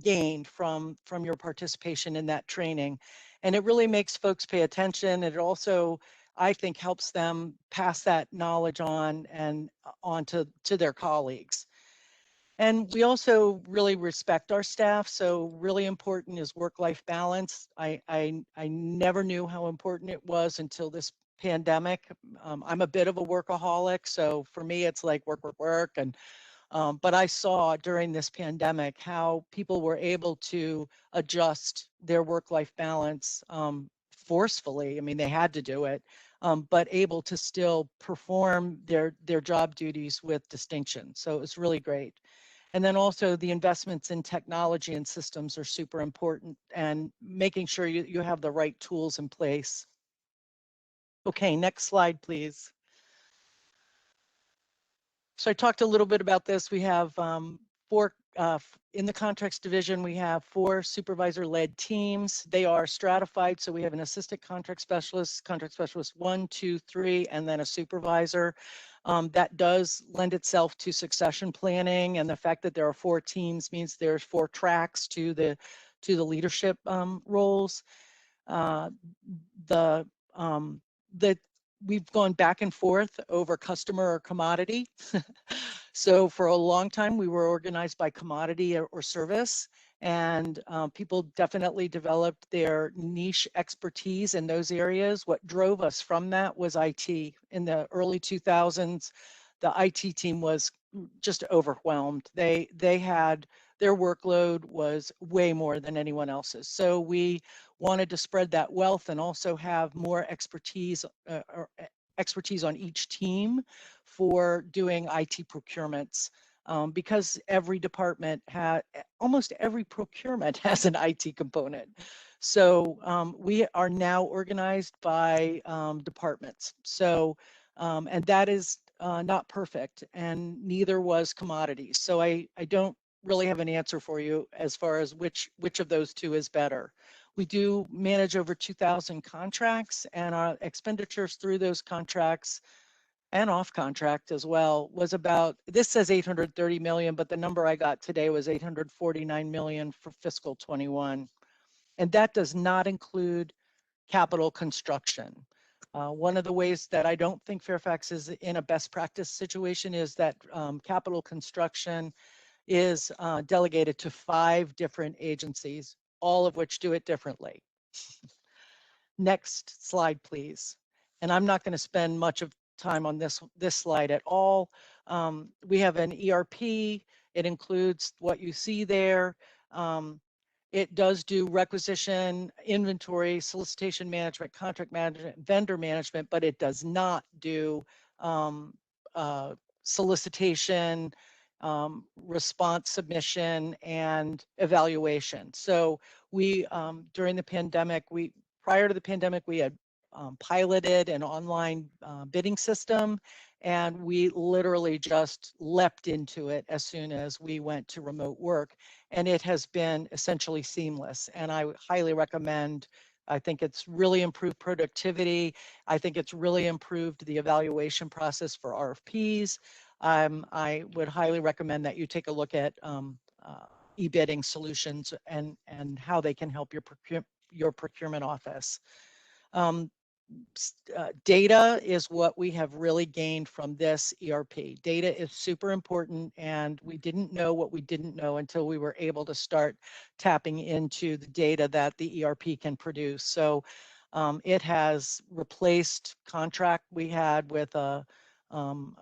gained from your participation in that training. And it really makes folks pay attention. It also, I think, helps them pass that knowledge on and to their colleagues. And we also really respect our staff. So really important is work-life balance. I never knew how important it was until this pandemic. I'm a bit of a workaholic. So for me, it's like work, work, work. And but I saw during this pandemic how people were able to adjust their work-life balance forcefully. I mean, they had to do it, but able to still perform their job duties with distinction. So it was really great. And then also the investments in technology and systems are super important, and making sure you have the right tools in place. Okay, next slide, please. So I talked a little bit about this. We have in the contracts division, we have 4 supervisor-led teams. They are stratified. So we have an assistant contract specialist 1, 2, 3, and then a supervisor. That does lend itself to succession planning, and the fact that there are 4 teams means there's 4 tracks to the leadership roles. We've gone back and forth over customer or commodity. So for a long time, we were organized by commodity or service, and people definitely developed their niche expertise in those areas. What drove us from that was IT. In the early 2000s, the IT team was just overwhelmed. They had, their workload was way more than anyone else's. So we wanted to spread that wealth and also have more expertise on each team for doing IT procurements, because every department almost every procurement has an IT component. So we are now organized by departments. So, and that is not perfect, and neither was commodities. So I don't really have an answer for you as far as which of those 2 is better. We do manage over 2,000 contracts, and our expenditures through those contracts and off contract as well was about, this says 830 million, but the number I got today was 849 million for fiscal 21. And that does not include capital construction. One of the ways that I don't think Fairfax is in a best practice situation is that capital construction is delegated to 5 different agencies, all of which do it differently. Next slide, please. And I'm not going to spend much of time on this slide at all. We have an ERP. It includes what you see there. It does do requisition, inventory, solicitation management, contract management, vendor management, but it does not do solicitation, response submission, and evaluation. So we, during the pandemic, prior to the pandemic, we had piloted an online bidding system, and we literally just leapt into it as soon as we went to remote work, and it has been essentially seamless. And I highly recommend. I think it's really improved productivity. I think it's really improved the evaluation process for RFPs. I would highly recommend that you take a look at e-bidding solutions and how they can help your procurement office. Data is what we have really gained from this ERP. Data is super important, and we didn't know what we didn't know until we were able to start tapping into the data that the ERP can produce. So it has replaced contract we had with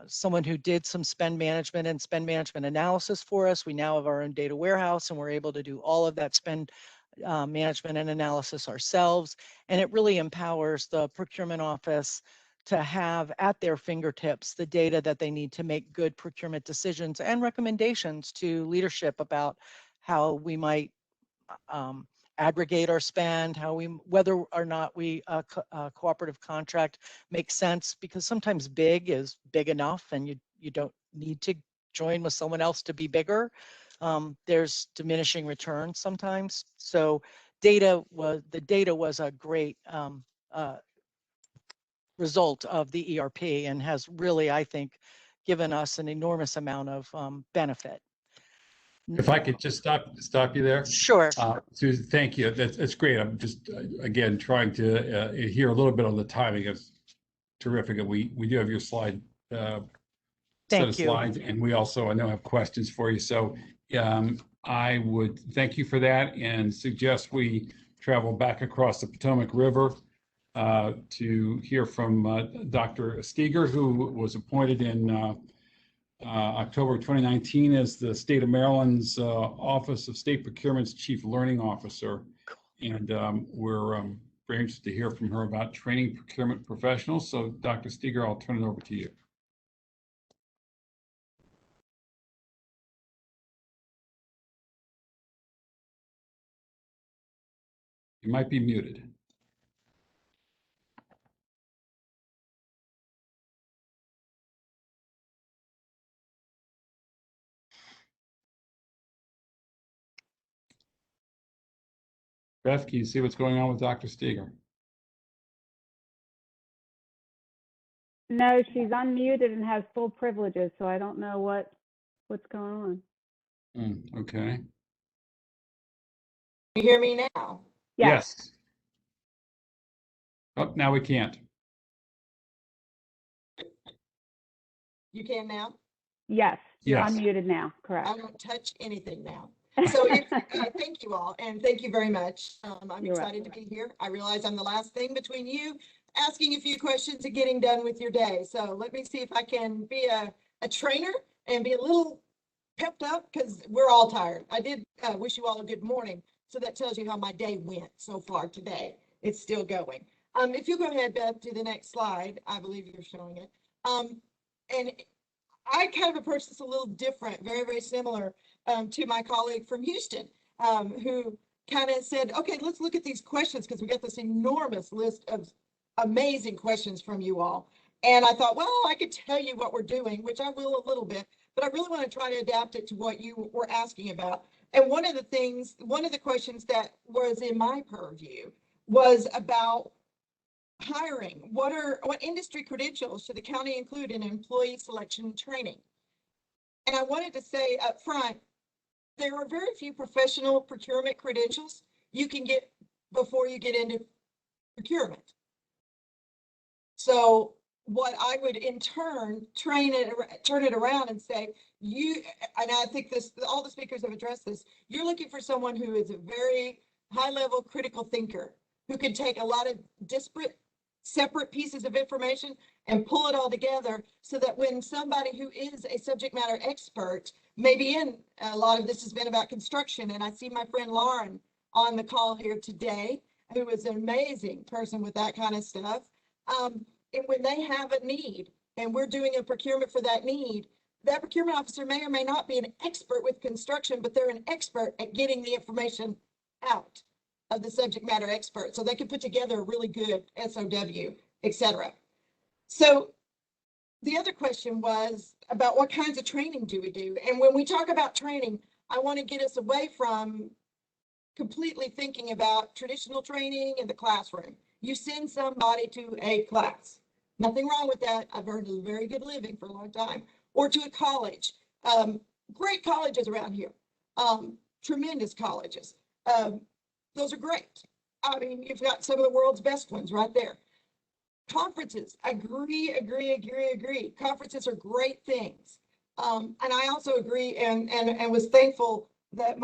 someone who did some spend management and spend management analysis for us. We now have our own data warehouse, and we're able to do all of that spend management and analysis ourselves. And it really empowers the procurement office to have at their fingertips the data that they need to make good procurement decisions and recommendations to leadership about how we might aggregate our spend, whether or not cooperative contract makes sense, because sometimes big is big enough and you don't need to join with someone else to be bigger. There's diminishing returns sometimes. So the data was a great result of the ERP, and has really, I think, given us an enormous amount of benefit. If I could just stop you there. Sure. Susan, thank you. That's great. I'm just, again, trying to hear a little bit on the timing. It's terrific. And we do have your slide, set of slides, and we also, I know, have questions for you. So I would thank you for that and suggest we travel back across the Potomac River to hear from Dr. Steger, who was appointed in October 2019 as the state of Maryland's Office of State Procurement's Chief Learning Officer. And we're very interested to hear from her about training procurement professionals. So Dr. Steger, I'll turn it over to you. You might be muted. Beth, can you see what's going on with Dr. Steger? No, she's unmuted and has full privileges, so I don't know what's going on. Okay. You hear me now? Yes. Oh, now we can't. You can now? Yes, you're Yes. unmuted now, correct. I don't touch anything now. So thank you all, and thank you very much. I'm You're excited to be here. I realize I'm the last thing between you asking a few questions and getting done with your day. So let me see if I can be a trainer and be a little pepped up, because we're all tired. I did wish you all a good morning. So that tells you how my day went so far today. It's still going. If you go ahead, Beth, to the next slide, I believe you're showing it. And I kind of approach this a little different, very, very similar to my colleague from Houston, who kind of said, okay, let's look at these questions, because we got this enormous list of amazing questions from you all. And I thought, well, I could tell you what we're doing, which I will a little bit, but I really want to try to adapt it to what you were asking about. And one of the questions that was in my purview was about hiring. What industry credentials should the county include in employee selection training? And I wanted to say up front, there are very few professional procurement credentials you can get before you get into procurement. So what I would in turn turn it around and say, and I think all the speakers have addressed this, you're looking for someone who is a very high level critical thinker, who can take a lot of disparate, separate pieces of information and pull it all together, so that when somebody who is a subject matter expert, maybe in a lot of this has been about construction, and I see my friend Lauren on the call here today, who is an amazing person with that kind of stuff. And when they have a need and we're doing a procurement for that need, that procurement officer may or may not be an expert with construction, but they're an expert at getting the information out of the subject matter expert. So they can put together a really good SOW, et cetera. So the other question was about what kinds of training do we do? And when we talk about training, I want to get us away from completely thinking about traditional training in the classroom. You send somebody to a class. Nothing wrong with that. I've earned a very good living for a long time. Or to a college. Great colleges around here. Tremendous colleges. Those are great. I mean, you've got some of the world's best ones right there. Conferences, agree. Conferences are great things. And I also agree and was thankful that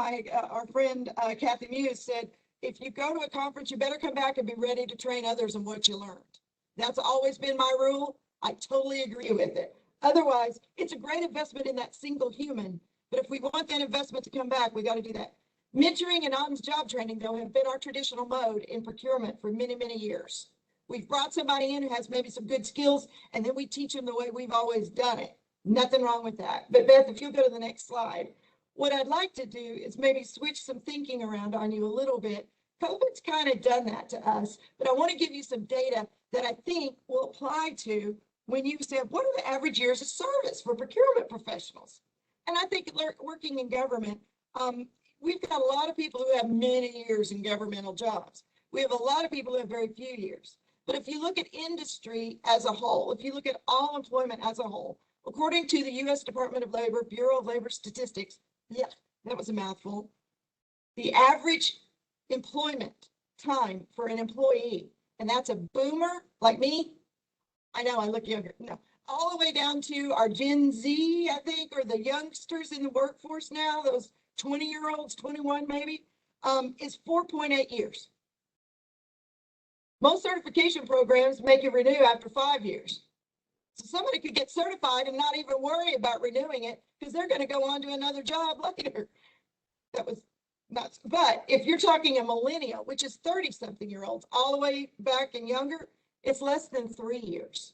our friend Kathy Muse said, if you go to a conference, you better come back and be ready to train others on what you learned. That's always been my rule. I totally agree with it. Otherwise, it's a great investment in that single human. But if we want that investment to come back, we got to do that. Mentoring and on-the-job training, though, have been our traditional mode in procurement for many, many years. We've brought somebody in who has maybe some good skills, and then we teach them the way we've always done it. Nothing wrong with that. But Beth, if you'll go to the next slide, what I'd like to do is maybe switch some thinking around on you a little bit. COVID's kind of done that to us, but I want to give you some data that I think will apply to when you said, what are the average years of service for procurement professionals? And I think working in government, we've got a lot of people who have many years in governmental jobs. We have a lot of people who have very few years. But if you look at industry as a whole, if you look at all employment as a whole, according to the U.S. Department of Labor, Bureau of Labor Statistics, yeah, that was a mouthful, the average employment time for an employee, and that's a boomer like me. I know I look younger. No, all the way down to our Gen Z, I think, or the youngsters in the workforce now, those 20-year-olds, 21 maybe, is 4.8 years. Most certification programs make you renew after 5 years. So somebody could get certified and not even worry about renewing it because they're going to go on to another job later. That was nuts. But if you're talking a millennial, which is 30-something-year-olds, all the way back and younger, it's less than 3 years.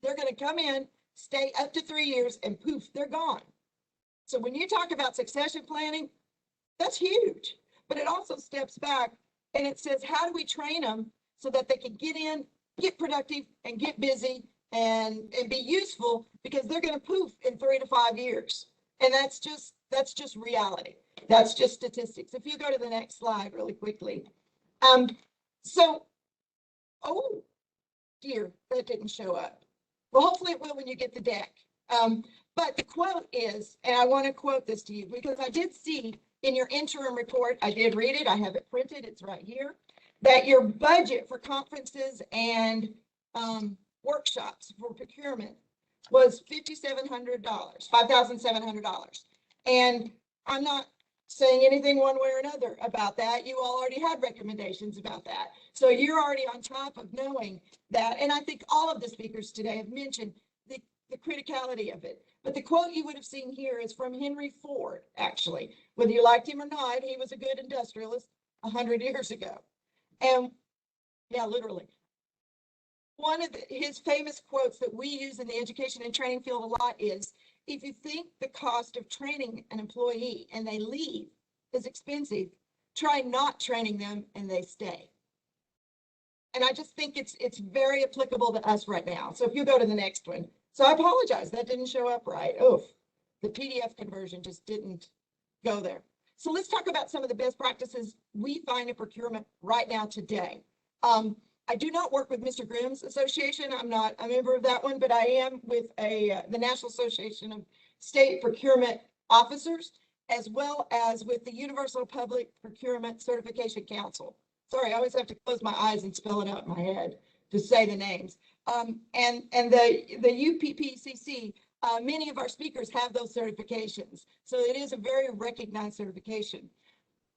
They're going to come in, stay up to 3 years, and poof, they're gone. So when you talk about succession planning, that's huge. But it also steps back And it says, how do we train them so that they can get in, get productive, and get busy and be useful, because they're going to poof in 3 to 5 years. And that's just reality. That's just statistics. If you go to the next slide really quickly. So, oh dear, that didn't show up. Well, hopefully it will when you get the deck. But the quote is, and I want to quote this to you because I did see in your interim report, I did read it, I have it printed, it's right here, that your budget for conferences and workshops for procurement was $5,700, $5,700. And I'm not saying anything one way or another about that. You all already had recommendations about that. So you're already on top of knowing that. And I think all of the speakers today have mentioned the criticality of it. But the quote you would have seen here is from Henry Ford, actually. Whether you liked him or not, he was a good industrialist 100 years ago. And yeah, literally. One of his famous quotes that we use in the education and training field a lot is, if you think the cost of training an employee and they leave is expensive, try not training them and they stay. And I just think it's very applicable to us right now. So if you go to the next one. So I apologize, that didn't show up right. Oof, the PDF conversion just didn't go there. So let's talk about some of the best practices we find in procurement right now today. I do not work with Mr. Grimm's association. I'm not a member of that one, but I am with the National Association of State Procurement Officers, as well as with the Universal Public Procurement Certification Council. Sorry, I always have to close my eyes and spell it out in my head to say the names. And the UPPCC, many of our speakers have those certifications. So it is a very recognized certification.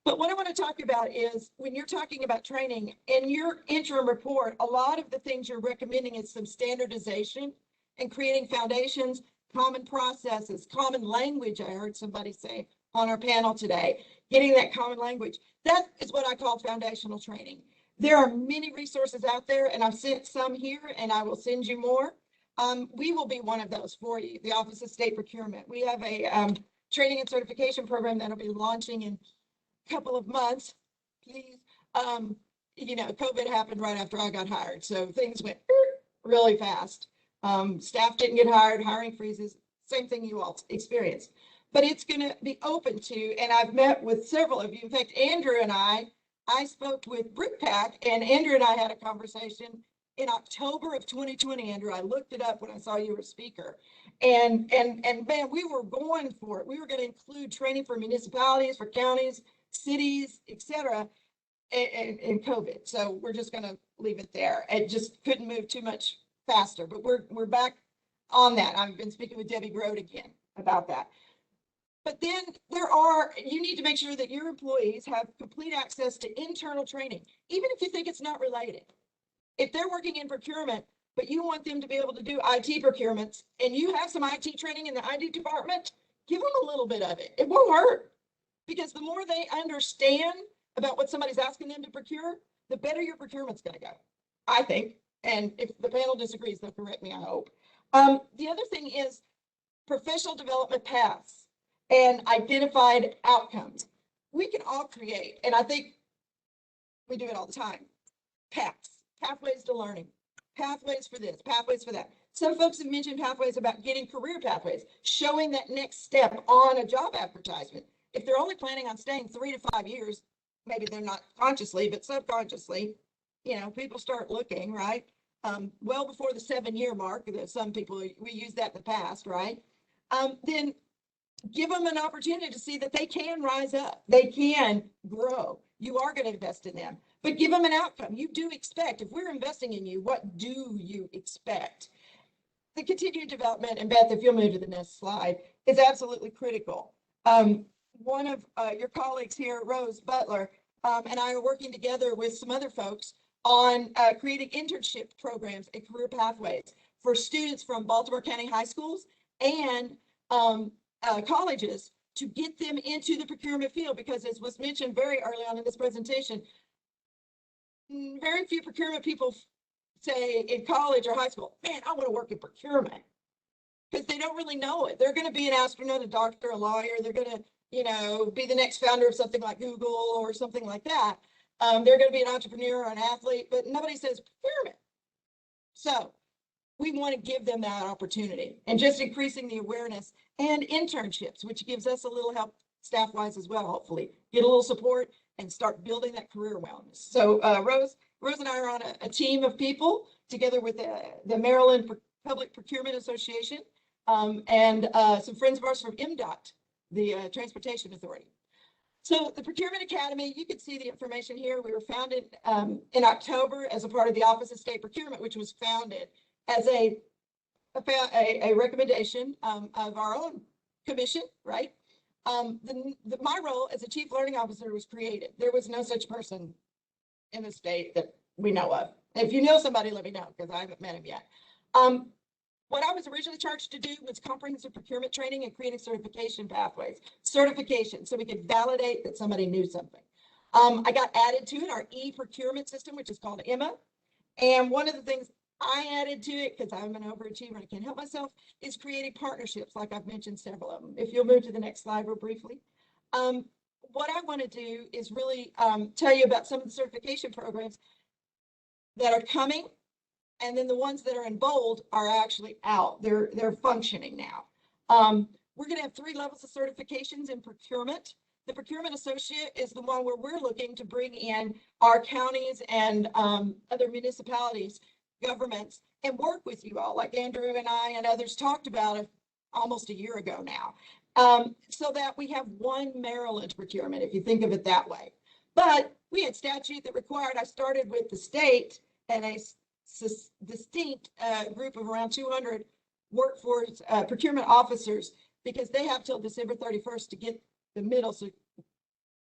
But what I want to talk about is when you're talking about training in your interim report, a lot of the things you're recommending is some standardization and creating foundations, common processes, common language. I heard somebody say on our panel today, getting that common language. That is what I call foundational training. There are many resources out there, and I've sent some here, and I will send you more. We will be one of those for you, the Office of State Procurement. We have a training and certification program that'll be launching in couple of months, please. You know, COVID happened right after I got hired, so things went really fast. Staff didn't get hired, hiring freezes, same thing you all experienced. But it's going to be open to, and I've met with several of you. In fact, Andrew and I spoke with BrickPack, and Andrew and I had a conversation in October of 2020. Andrew, I looked it up when I saw you were a speaker, and man, we were going for it. We were going to include training for municipalities, for counties, cities, etc. in COVID. So we're just going to leave it there. It just couldn't move too much faster, but we're back on that. I've been speaking with Debbie Grote again about that. But then you need to make sure that your employees have complete access to internal training, even if you think it's not related. If they're working in procurement, but you want them to be able to do IT procurements, and you have some IT training in the IT department, give them a little bit of it. It won't hurt. Because the more they understand about what somebody's asking them to procure, the better your procurement's going to go, I think. And if the panel disagrees, they'll correct me, I hope. The other thing is professional development paths and identified outcomes. We can all create, and I think we do it all the time, pathways to learning, pathways for this, pathways for that. Some folks have mentioned pathways about getting career pathways, showing that next step on a job advertisement. If they're only planning on staying 3 to 5 years, maybe they're not consciously, but subconsciously, you know, people start looking, right? Well before the 7-year mark, that some people, we use that in the past, right? Then give them an opportunity to see that they can rise up. They can grow. You are going to invest in them, but give them an outcome. You do expect, if we're investing in you, what do you expect? The continued development, and Beth, if you'll move to the next slide, is absolutely critical. One of your colleagues here, Rose Butler, and I are working together with some other folks on creating internship programs and career pathways for students from Baltimore County high schools and colleges to get them into the procurement field, because as was mentioned very early on in this presentation, very few procurement people say in college or high school, man, I want to work in procurement, because they don't really know it. They're going to be an astronaut, a doctor, a lawyer. They're going to, you know, be the next founder of something like Google or something like that. They're going to be an entrepreneur or an athlete, but nobody says procurement. So we want to give them that opportunity, and just increasing the awareness and internships, which gives us a little help staff-wise as well, hopefully. Get a little support and start building that career wellness. So Rose and I are on a team of people together with the Maryland Public Procurement Association and some friends of ours from MDOT, the Transportation Authority. So the Procurement Academy, you can see the information here. We were founded in October as a part of the Office of State Procurement, which was founded as a recommendation of our own commission, right? My role as a Chief Learning Officer was created. There was no such person in the state that we know of. If you know somebody, let me know, because I haven't met him yet. What I was originally charged to do was comprehensive procurement training and creating certification pathways, so we could validate that somebody knew something. I got added to it, our e-procurement system, which is called Emma. And one of the things I added to it, because I'm an overachiever and I can't help myself, is creating partnerships, like I've mentioned several of them. If you'll move to the next slide real briefly. What I want to do is really tell you about some of the certification programs that are coming. And then the ones that are in bold are actually out. They're functioning now. We're going to have 3 levels of certifications in procurement. The Procurement Associate is the one where we're looking to bring in our counties and other municipalities, governments, and work with you all, like Andrew and I and others talked about it almost a year ago now, so that we have one Maryland procurement, if you think of it that way. But we had statute that required, I started with the state and a distinct group of around 200 workforce procurement officers, because they have till December 31st to get the middle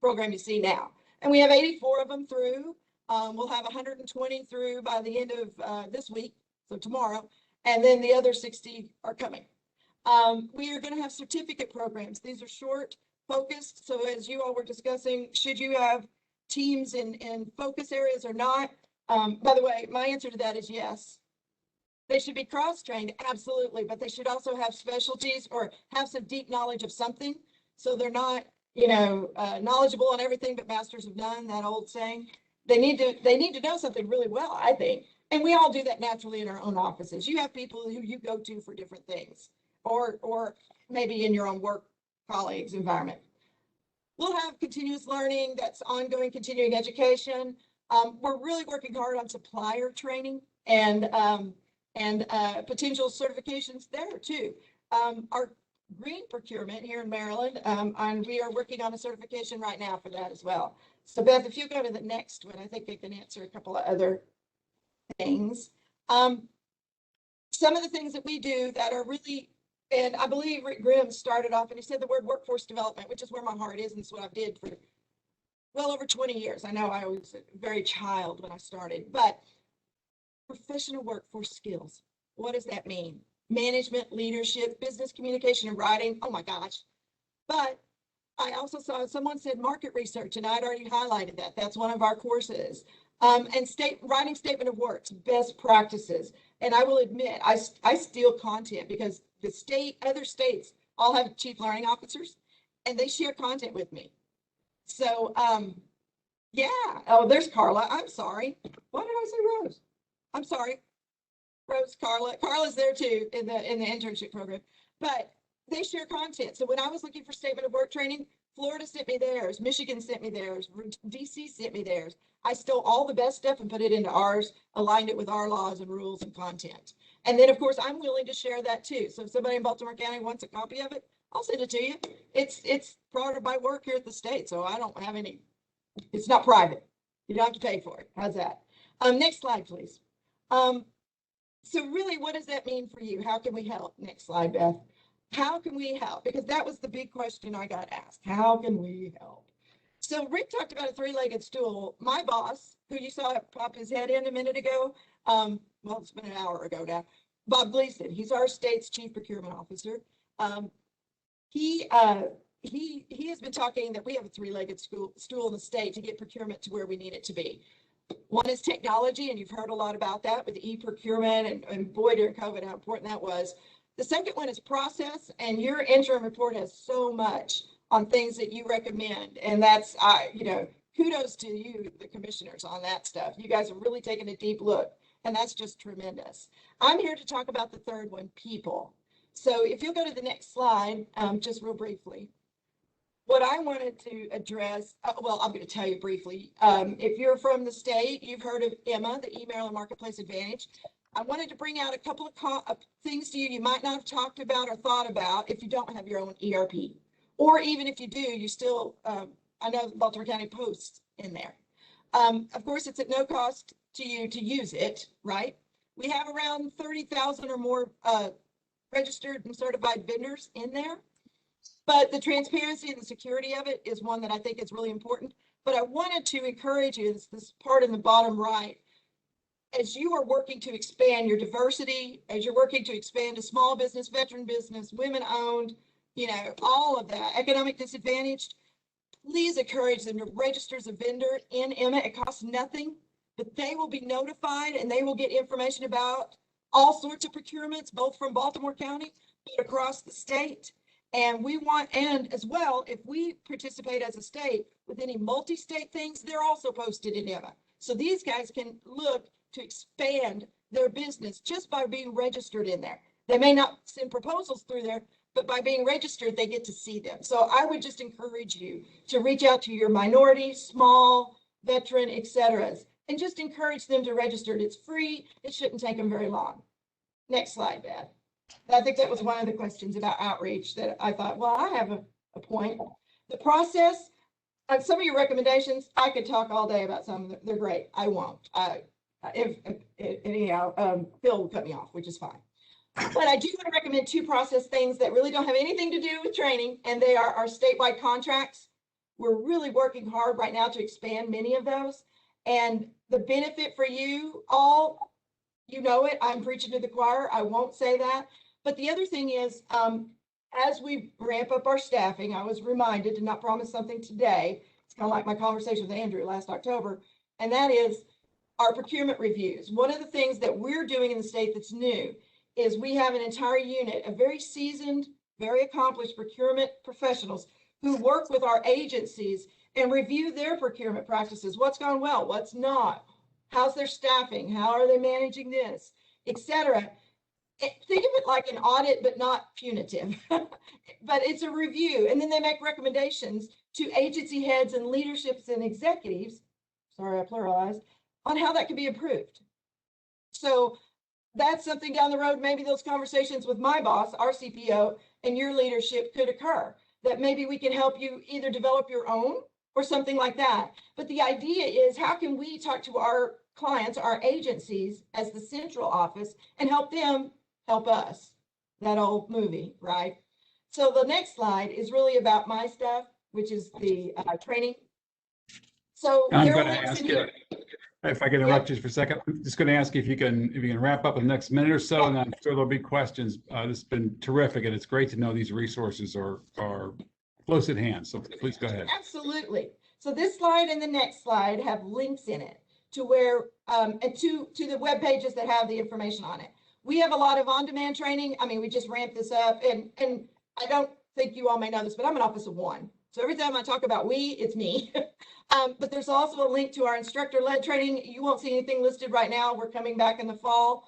program you see now. And we have 84 of them through. We'll have 120 through by the end of this week, so tomorrow, and then the other 60 are coming. We are going to have certificate programs. These are short, focused. So as you all were discussing, should you have teams in focus areas or not? By the way, my answer to that is yes. They should be cross-trained, absolutely, but they should also have specialties or have some deep knowledge of something. So they're not, knowledgeable on everything but masters of none, that old saying. They need to know something really well, I think. And we all do that naturally in our own offices. You have people who you go to for different things, or maybe in your own work colleagues environment. We'll have continuous learning, that's ongoing continuing education. We're really working hard on supplier training and potential certifications there too. Our green procurement here in Maryland, and we are working on a certification right now for that as well. So Beth, if you go to the next one, I think I can answer a couple of other things. Some of the things that we do that are really, and I believe Rick Grimm started off and he said the word workforce development, which is where my heart is, and it's what I did for well over 20 years. I know I was a very child when I started, but professional workforce skills. What does that mean? Management, leadership, business communication, and writing. Oh my gosh. But I also saw someone said market research, and I'd already highlighted that. That's one of our courses. And writing statement of works, best practices. And I will admit, I steal content because other states all have chief learning officers, and they share content with me. So, yeah. Oh, there's Carla. I'm sorry. Why did I say Rose? I'm sorry. Rose, Carla. Carla's there too in the internship program. But they share content. So when I was looking for statement of work training, Florida sent me theirs, Michigan sent me theirs, DC sent me theirs. I stole all the best stuff and put it into ours, aligned it with our laws and rules and content. And then of course I'm willing to share that too. So if somebody in Baltimore County wants a copy of it, I'll send it to you. It's part of my work here at the state, so I don't have any, it's not private. You don't have to pay for it. How's that? Next slide, please. So really, what does that mean for you? How can we help? Next slide, Beth. How can we help? Because that was the big question I got asked. How can we help? So Rick talked about a 3-legged stool. My boss, who you saw pop his head in a minute ago, well, it's been an hour ago now, Bob Gleason, he's our state's chief procurement officer. He has been talking that we have a 3-legged stool in the state to get procurement to where we need it to be. One is technology, and you've heard a lot about that with e-procurement, and boy, during COVID, how important that was. The second one is process, and your interim report has so much on things that you recommend, and that's, kudos to you, the commissioners, on that stuff. You guys have really taken a deep look, and that's just tremendous. I'm here to talk about the third one, people. So if you'll go to the next slide, just real briefly. What I wanted to address, well, I'm going to tell you briefly. If you're from the state, you've heard of EMA, the Email and Marketplace Advantage. I wanted to bring out a couple of things to you you might not have talked about or thought about if you don't have your own ERP. Or even if you do, you still, I know Baltimore County posts in there. Of course, it's at no cost to you to use it, right? We have around 30,000 or more registered and certified vendors in there. But the transparency and the security of it is one that I think is really important. But I wanted to encourage you, this part in the bottom right, as you are working to expand your diversity, as you're working to expand to small business, veteran business, women-owned, you know, all of that, economic disadvantaged, please encourage them to register as a vendor in EMA. It costs nothing, but they will be notified and they will get information about all sorts of procurements, both from Baltimore County, but across the state. And we want, and as well, if we participate as a state with any multi-state things, they're also posted in EMA. So these guys can look to expand their business just by being registered in there. They may not send proposals through there, but by being registered, they get to see them. So I would just encourage you to reach out to your minority, small, veteran, et cetera, and just encourage them to register. It's free. It shouldn't take them very long. Next slide, Beth. I think that was one of the questions about outreach that I thought, well, I have a point. The process, some of your recommendations, I could talk all day about some of them. They're great. I won't. Anyhow, Phil will cut me off, which is fine. But I do want to recommend two process things that really don't have anything to do with training, and they are our statewide contracts. We're really working hard right now to expand many of those. And the benefit for you all, you know it, I'm preaching to the choir. I won't say that. But the other thing is, as we ramp up our staffing, I was reminded to not promise something today. It's kind of like my conversation with Andrew last October, and that is our procurement reviews. One of the things that we're doing in the state that's new is we have an entire unit of very seasoned, very accomplished procurement professionals who work with our agencies and review their procurement practices. What's gone well, what's not, how's their staffing, how are they managing this, etc. Think of it like an audit, but not punitive, but it's a review. And then they make recommendations to agency heads and leaderships and executives, sorry, I pluralized, on how that can be improved. So that's something down the road, maybe those conversations with my boss, our CPO, and your leadership could occur, that maybe we can help you either develop your own or something like that. But the idea is, how can we talk to our clients, our agencies as the central office, and help them help us? That old movie, right? So the next slide is really about my stuff, which is the training. So I'm going to ask you, if I can interrupt you for a second, I'm just going to ask you if you can wrap up in the next minute or so, and I'm sure there'll be questions. This has been terrific, and it's great to know these resources are close at hand. So please go ahead. Absolutely. So this slide and the next slide have links in it to where and to the web pages that have the information on it. We have a lot of on-demand training. I mean, we just ramped this up, and I don't think you all may know this, but I'm an office of one. So every time I talk about we, it's me. But there's also a link to our instructor-led training. You won't see anything listed right now. We're coming back in the fall.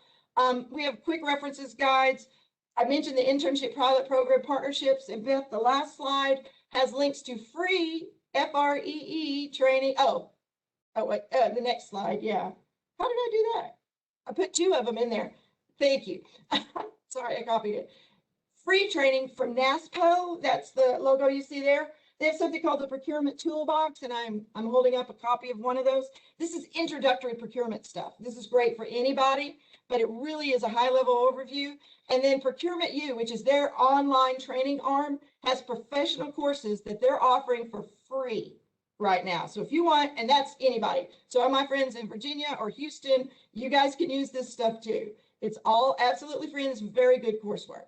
We have quick references guides. I mentioned the internship pilot program partnerships. And Beth, the last slide has links to free FREE training. Oh wait, the next slide. Yeah. How did I do that? I put two of them in there. Thank you. Sorry, I copied it. Free training from NASPO. That's the logo you see there. They have something called the Procurement Toolbox, and I'm holding up a copy of one of those. This is introductory procurement stuff. This is great for anybody, but it really is a high-level overview. And then Procurement U, which is their online training arm, has professional courses that they're offering for free right now. So if you want, and that's anybody. So all my friends in Virginia or Houston, you guys can use this stuff too. It's all absolutely free, and it's very good coursework.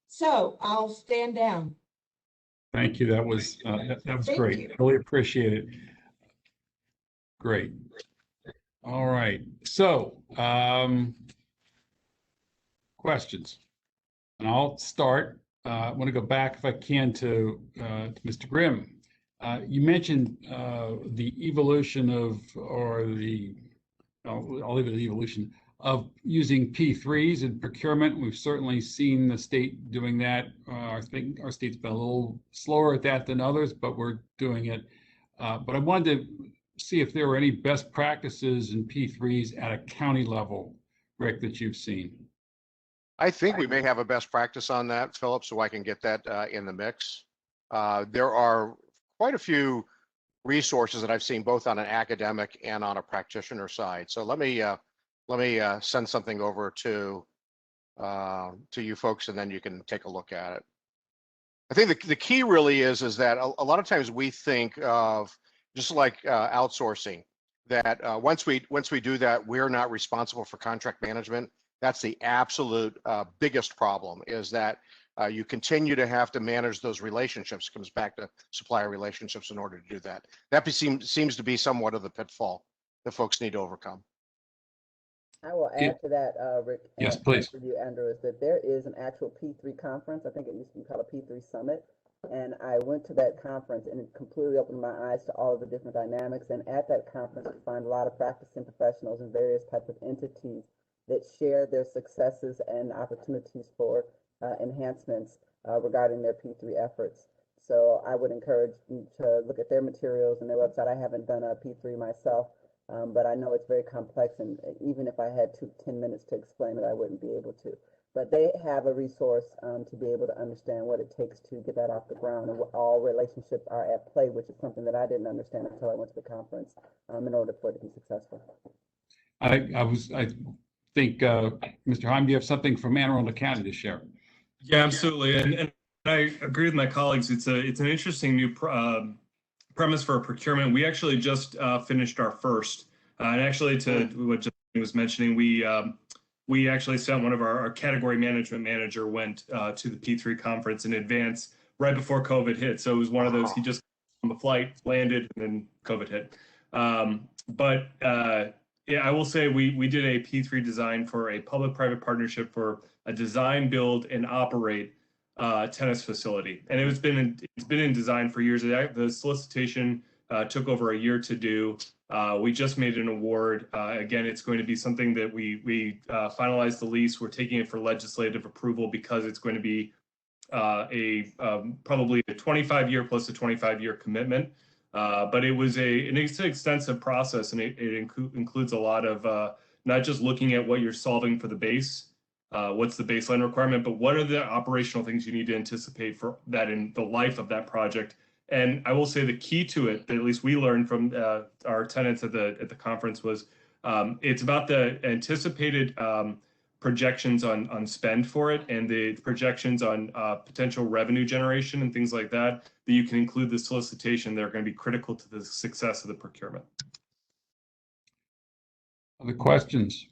So I'll stand down. Thank you. That was Thank great. you. Really appreciate it. Great. All right. So questions, and I'll start. I want to go back, if I can, to Mr. Grimm. You mentioned the evolution of, or the, I'll leave it at evolution, of using P3s in procurement. We've certainly seen the state doing that. I think our state's been a little slower at that than others, but we're doing it. But I wanted to see if there were any best practices in P3s at a county level, Rick, that you've seen. I think we may have a best practice on that, Philip, so I can get that in the mix. There are quite a few resources that I've seen both on an academic and on a practitioner side. So let me send something over to you folks, and then you can take a look at it. I think the key really is that a lot of times we think of, just like outsourcing, that once we do that, we're not responsible for contract management. That's the absolute biggest problem, is that you continue to have to manage those relationships. It comes back to supplier relationships in order to do that. That seems to be somewhat of the pitfall that folks need to overcome. I will add to that, Rick. Yes, please. For you, Andrew, is that there is an actual P3 conference. I think it used to be called a P3 Summit. And I went to that conference, and it completely opened my eyes to all of the different dynamics. And at that conference, you find a lot of practicing professionals in various types of entities that share their successes and opportunities for enhancements regarding their P3 efforts. So I would encourage you to look at their materials and their website. I haven't done a P3 myself, but I know it's very complex, and even if I had 10 minutes to explain it, I wouldn't be able to. But they have a resource to be able to understand what it takes to get that off the ground, and what all relationships are at play, which is something that I didn't understand until I went to the conference in order for it to be successful. I think, Mr. Heim, do you have something from Anne Arundel County to share? Yeah, absolutely. And I agree with my colleagues. It's an interesting new premise for procurement. We actually just finished our first, and actually, to what Justine was mentioning, we actually sent one of our category management manager went to the P3 conference in advance right before COVID hit. So it was one of those, he just on the flight, landed, and then COVID hit. Yeah, I will say we did a P3 design for a public-private partnership for a design, build, and operate tennis facility, and it's been in design for years. The solicitation took over a year to do. We just made an award. Again, it's going to be something that we finalized the lease. We're taking it for legislative approval because it's going to be probably a 25-year plus a 25-year commitment. But it's an extensive process, and it includes a lot of not just looking at what you're solving for the base, what's the baseline requirement, but what are the operational things you need to anticipate for that in the life of that project. And I will say the key to it, that at least we learned from our tenants at the conference, was it's about the anticipated projections on spend for it, and the projections on potential revenue generation and things like that, that you can include the solicitation that are going to be critical to the success of the procurement. Other questions?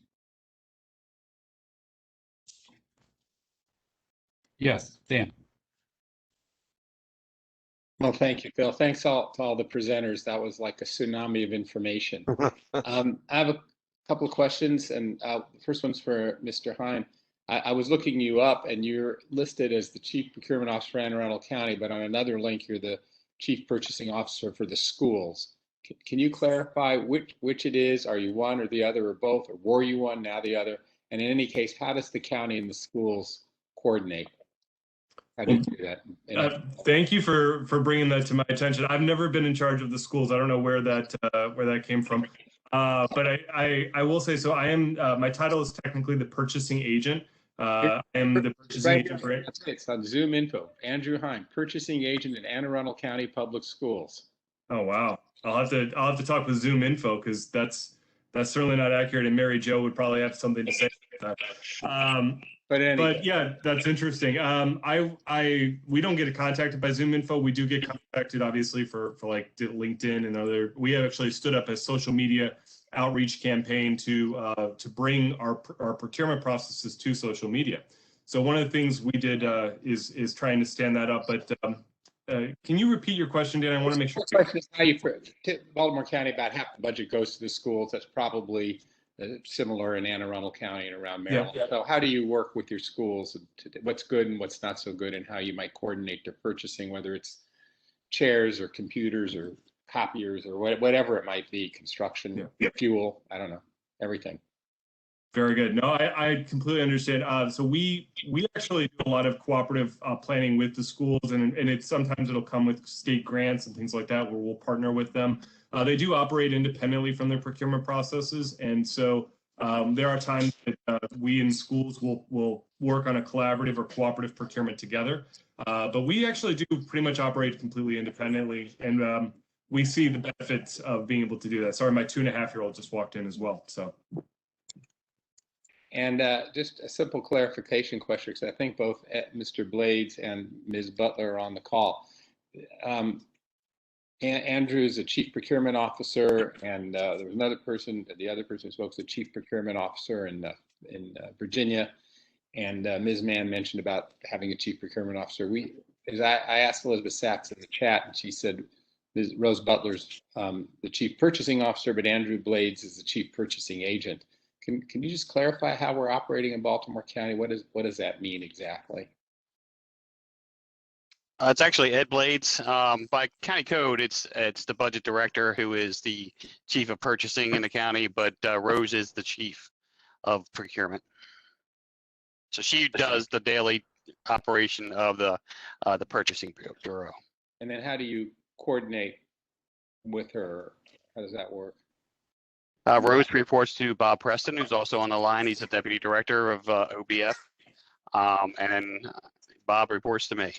Yes, Dan. Well, thank you, Phil. Thanks to all the presenters. That was like a tsunami of information. I have a couple of questions, and the first one's for Mr. Heim. I was looking you up, and you're listed as the Chief Procurement Officer for Anne Arundel County, but on another link, you're the Chief Purchasing Officer for the schools. Can you clarify which it is? Are you one or the other or both, or were you one, now the other? And in any case, how does the county and the schools coordinate? How do you do that? Thank you for bringing that to my attention. I've never been in charge of the schools. I don't know where that came from. But I will say, so I am, my title is technically the purchasing agent. I am the purchasing agent for it. It's on Zoom info. Andrew Heim, purchasing agent at Anne Arundel County Public Schools. Oh, wow. I'll have to talk with Zoom info, because that's certainly not accurate. And Mary Jo would probably have something to say about that. But yeah, that's interesting. We don't get contacted by Zoom info. We do get contacted, obviously, for like LinkedIn and other. We have actually stood up a social media outreach campaign to bring our procurement processes to social media. So one of the things we did is trying to stand that up. But can you repeat your question, Dan? I want to make sure. The question is how you, Baltimore County, about half the budget goes to the schools. That's probably similar in Anne Arundel County and around Maryland. Yeah. So how do you work with your schools? What's good and what's not so good, and how you might coordinate their purchasing, whether it's chairs or computers or copiers or whatever it might be, construction, fuel, I don't know, everything. Very good. No, I completely understand. So we actually do a lot of cooperative planning with the schools, and it's sometimes it'll come with state grants and things like that where we'll partner with them. They do operate independently from their procurement processes, and so there are times that we in schools will work on a collaborative or cooperative procurement together. But we actually do pretty much operate completely independently, and we see the benefits of being able to do that. Sorry, my 2.5-year-old just walked in as well. So. And just a simple clarification question, because I think both Mr. Blades and Ms. Butler are on the call. Andrew is a chief procurement officer, and there was another person, the other person who spoke was a chief procurement officer in Virginia. And Ms. Mann mentioned about having a chief procurement officer. I asked Elizabeth Sachs in the chat, and she said Ms. Rose Butler's the chief purchasing officer, but Andrew Blades is the chief purchasing agent. Can you just clarify how we're operating in Baltimore County? What does that mean exactly? It's actually Ed Blades. By county code, it's the budget director who is the chief of purchasing in the county, but Rose is the chief of procurement. So she does the daily operation of the purchasing bureau. And then how do you coordinate with her? How does that work? Rose reports to Bob Preston, who's also on the line. He's the deputy director of OBF, and Bob reports to me.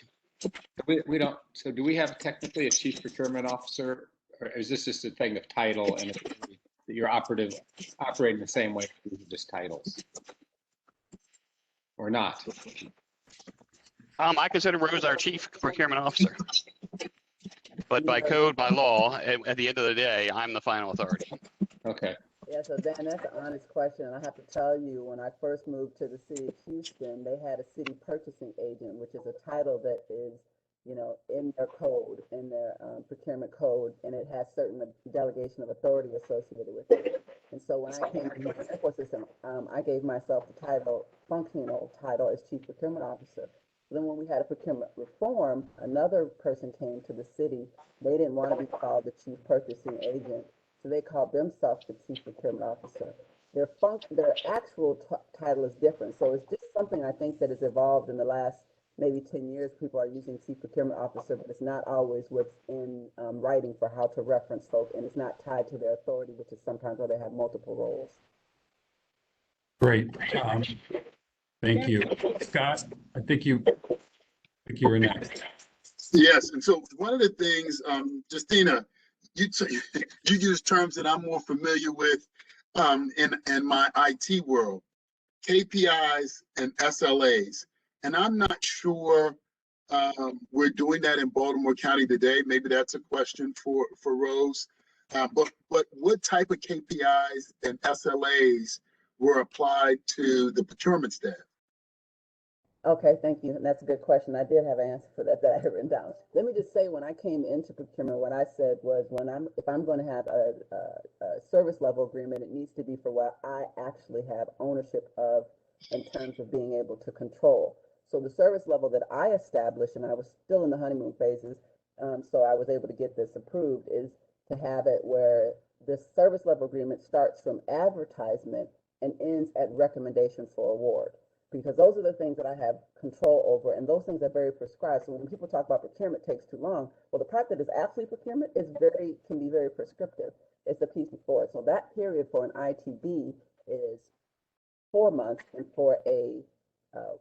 We don't. So do we have technically a chief procurement officer, or is this just a thing of title and you're operating the same way, just titles, or not? I consider Rose our chief procurement officer, but by code, by law, at the end of the day, I'm the final authority. Okay. Yeah, so Dan, that's an honest question. And I have to tell you, when I first moved to the city of Houston, they had a city purchasing agent, which is a title that is, in their code, in their procurement code, and it has certain delegation of authority associated with it. And so when I came to the airport system, I gave myself the functional title as chief procurement officer. Then when we had a procurement reform, another person came to the city. They didn't want to be called the chief purchasing agent, so they called themselves the chief procurement officer. Their actual title is different. So it's just something I think that has evolved in the last maybe 10 years. People are using chief procurement officer, but it's not always what's in writing for how to reference folk, and it's not tied to their authority, which is sometimes where they have multiple roles. Great. Thank you. Scott, I think you were next. Yes, and so one of the things, Justina, you use terms that I'm more familiar with in my IT world, KPIs and SLAs. And I'm not sure we're doing that in Baltimore County today. Maybe that's a question for Rose. But what type of KPIs and SLAs were applied to the procurement staff? Okay, thank you. And that's a good question. I did have an answer for that I had written down. Let me just say, when I came into procurement, what I said was, if I'm going to have a service level agreement, it needs to be for what I actually have ownership of in terms of being able to control. So the service level that I established, and I was still in the honeymoon phases, so I was able to get this approved, is to have it where this service level agreement starts from advertisement and ends at recommendation for award. Because those are the things that I have control over, and those things are very prescribed. So when people talk about procurement takes too long, well, the part that is actually procurement can be very prescriptive. It's the piece before it. So that period for an ITB is 4 months, and for a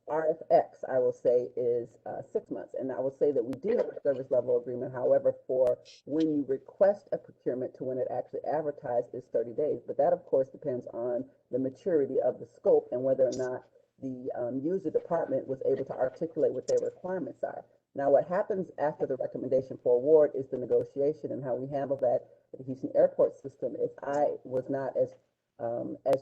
RFX, I will say, is 6 months. And I will say that we do have a service level agreement. However, for when you request a procurement to when it actually advertised is 30 days. But that, of course, depends on the maturity of the scope and whether or not the user department was able to articulate what their requirements are. Now, what happens after the recommendation for award is the negotiation, and how we handle that at the Houston Airport system is I was not as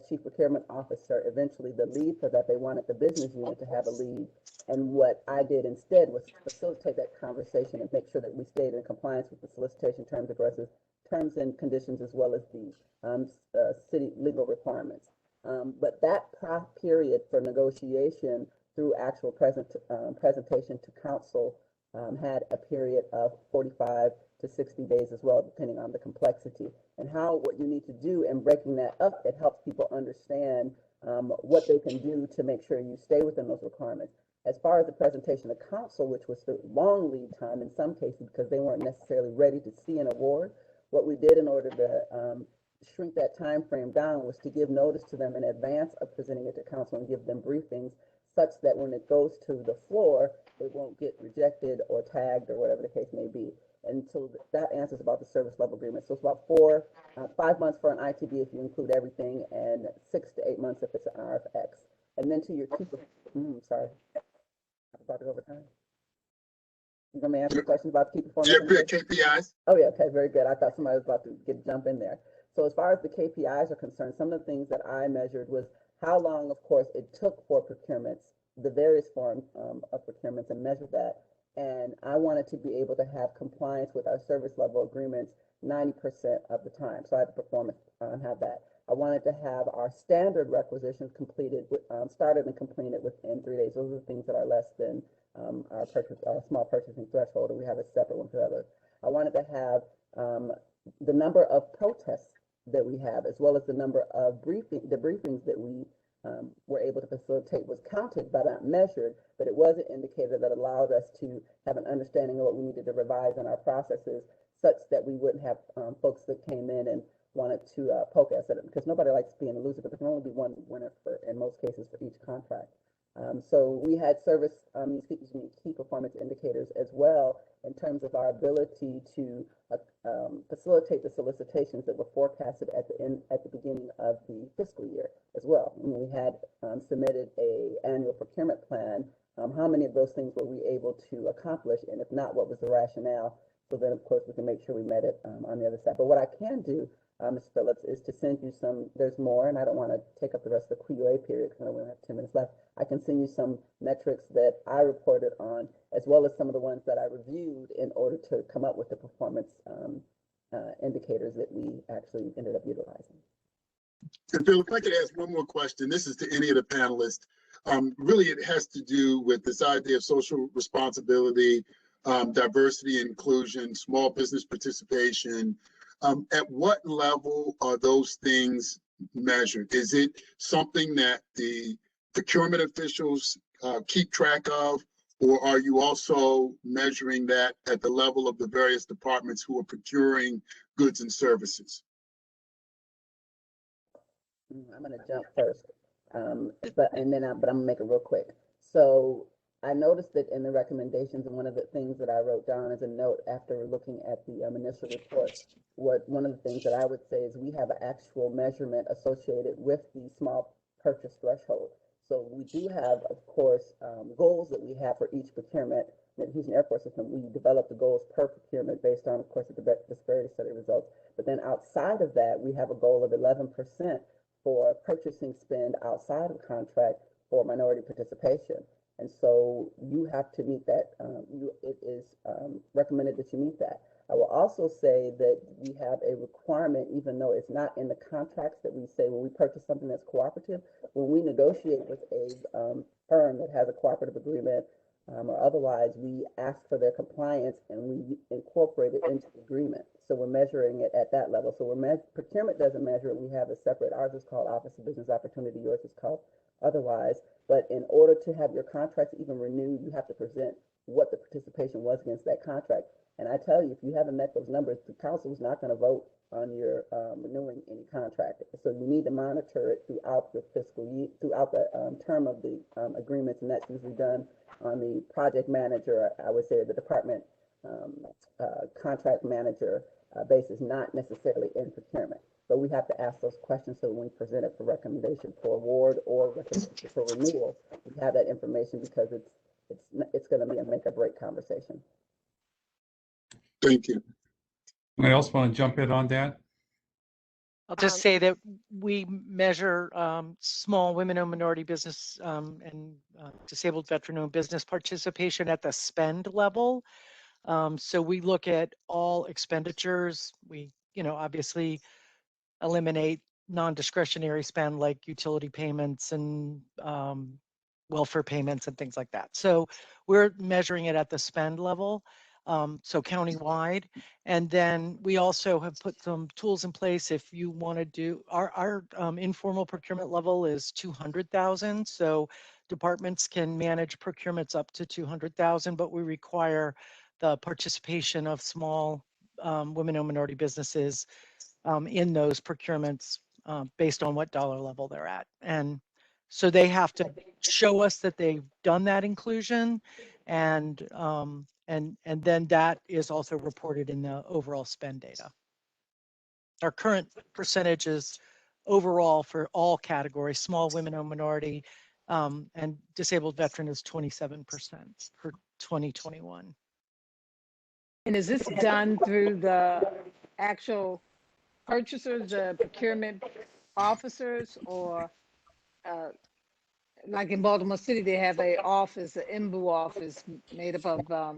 chief procurement officer, eventually the lead for that. They wanted the business unit to have a lead. And what I did instead was facilitate that conversation and make sure that we stayed in compliance with the solicitation terms and conditions, as well as the city legal requirements. But that period for negotiation through actual presentation to council had a period of 45 to 60 days as well, depending on the complexity. And what you need to do in breaking that up, it helps people understand what they can do to make sure you stay within those requirements. As far as the presentation to council, which was the long lead time in some cases because they weren't necessarily ready to see an award, what we did in order to shrink that time frame down was to give notice to them in advance of presenting it to council and give them briefings such that when it goes to the floor, it won't get rejected or tagged or whatever the case may be. And so that answers about the service level agreement. So it's about 5 months for an ITB if you include everything, and 6 to 8 months if it's an RFX. And then to your key, sorry, I'm about to go over time. You want me to answer questions about the key performance? Yeah, KPIs. Oh yeah, okay, very good. I thought somebody was about to jump in there. So as far as the KPIs are concerned, some of the things that I measured was how long, of course, it took for procurements, the various forms of procurements, and measure that. And I wanted to be able to have compliance with our service level agreements 90% of the time. So I had to perform it, have that. I wanted to have our standard requisitions completed, started and completed within 3 days. Those are the things that are less than our small purchasing threshold, and we have a separate one for others. I wanted to have the number of protests that we have, as well as the number of briefings that we were able to facilitate was counted but not measured, but it was an indicator that allowed us to have an understanding of what we needed to revise in our processes, such that we wouldn't have folks that came in and wanted to poke us at it, because nobody likes being a loser, but there can only be one winner in most cases for each contract. So we had key performance indicators as well in terms of our ability to facilitate the solicitations that were forecasted at the beginning of the fiscal year as well. And we had submitted an annual procurement plan. How many of those things were we able to accomplish, and if not, what was the rationale? So then, of course, we can make sure we met it on the other side. But what I can do, Ms. Phillips, is to send you some. There's more, and I don't want to take up the rest of the QA period because I only have 10 minutes left. I can send you some metrics that I reported on, as well as some of the ones that I reviewed in order to come up with the performance indicators that we actually ended up utilizing. And Phil, if I could ask one more question, this is to any of the panelists. Really, it has to do with this idea of social responsibility, diversity and inclusion, small business participation. At what level are those things measured? Is it something that the procurement officials keep track of, or are you also measuring that at the level of the various departments who are procuring goods and services? I'm going to jump first, but I'm going to make it real quick. So I noticed that in the recommendations, and one of the things that I wrote down as a note after looking at the initial report, one of the things that I would say is we have an actual measurement associated with the small purchase threshold. So we do have, of course, goals that we have for each procurement. In the Houston Airport System, we develop the goals per procurement based on, of course, the disparity study results. But then outside of that, we have a goal of 11% for purchasing spend outside of contract for minority participation. And so you have to meet that. It is recommended that you meet that. I will also say that we have a requirement, even though it's not in the contracts, that we say when we purchase something that's cooperative, when we negotiate with a firm that has a cooperative agreement or otherwise, we ask for their compliance and we incorporate it into the agreement. So we're measuring it at that level. So procurement doesn't measure it. We have a separate, ours is called Office of Business Opportunity, yours is called otherwise. But in order to have your contracts even renewed, you have to present what the participation was against that contract. And I tell you, if you haven't met those numbers, the council is not going to vote on your renewing any contract. So you need to monitor it throughout the fiscal year, throughout the term of the agreements, and that's usually done on the project manager, I would say the department contract manager basis, not necessarily in procurement. But we have to ask those questions so when we present it for recommendation for award or recommendation for renewal, we have that information because it's going to be a make or break conversation. Thank you. Anyone else want to jump in on that? I'll just say that we measure small women-owned minority business and disabled veteran-owned business participation at the spend level. So we look at all expenditures. We, obviously eliminate non-discretionary spend like utility payments and welfare payments and things like that. So we're measuring it at the spend level, so countywide. And then we also have put some tools in place if you want to do, our informal procurement level is 200,000. So departments can manage procurements up to 200,000, but we require the participation of small women-owned minority businesses in those procurements based on what dollar level they're at. And so they have to show us that they've done that inclusion, and then that is also reported in the overall spend data. Our current percentage is overall for all categories, small women-owned minority and disabled veteran is 27% for 2021. And is this done through the actual purchasers, the procurement officers, or like in Baltimore City, they have a office, an IMBU office made up of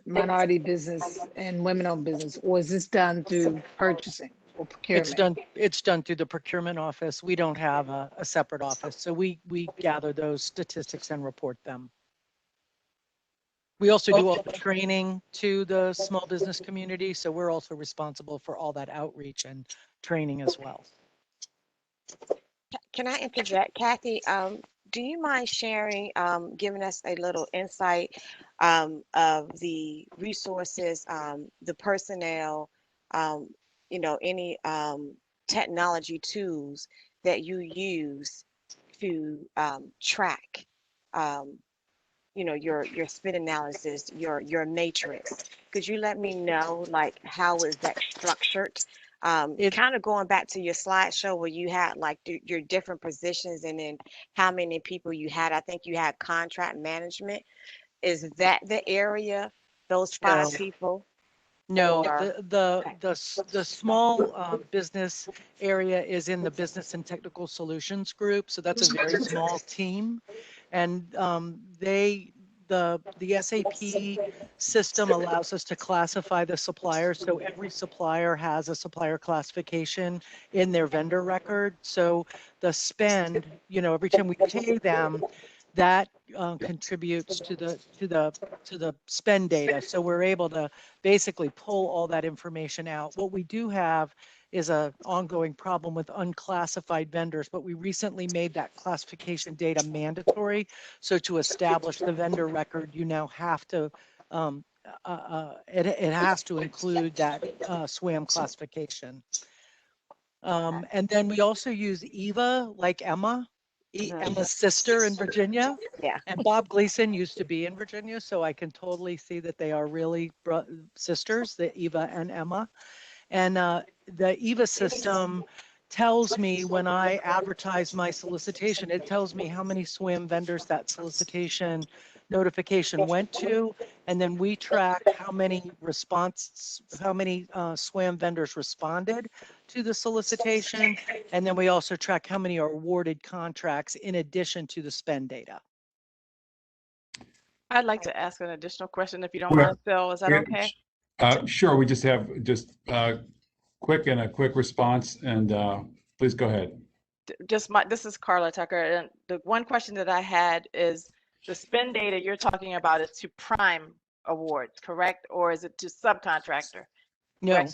minority business and women-owned business, or is this done through purchasing or procurement? It's done through the procurement office. We don't have a separate office, so we gather those statistics and report them. We also do all the training to the small business community, so we're also responsible for all that outreach and training as well. Can I interject, Kathy? Do you mind sharing, giving us a little insight of the resources, the personnel, any technology tools that you use to track, your spend analysis, your matrix? Could you let me know, like, how is that structured? Kind of going back to your slideshow where you had like your different positions and then how many people you had. I think you had contract management. Is that the area, those 5 people? No, or, the small business area is in the business and technical solutions group. So that's a very small team, and the SAP system allows us to classify the suppliers. So every supplier has a supplier classification in their vendor record. So the spend, every time we pay them, that contributes to the spend data. So we're able to basically pull all that information out. What we do have is an ongoing problem with unclassified vendors, but we recently made that classification data mandatory. So to establish the vendor record, you now have to, it has to include that SWAM classification. And then we also use Eva, like Emma. Emma's sister in Virginia. Yeah. And Bob Gleason used to be in Virginia, so I can totally see that they are really sisters, the Eva and Emma. And the Eva system tells me when I advertise my solicitation, it tells me how many SWAM vendors that solicitation notification went to, and then we track how many SWAM vendors responded to the solicitation, and then we also track how many are awarded contracts in addition to the spend data. I'd like to ask an additional question if you don't mind, Phil. Is that okay? Sure. We just have a quick response, and please go ahead. This is Carla Tucker, and the one question that I had is the spend data you're talking about is to prime awards, correct? Or is it to subcontractor? No,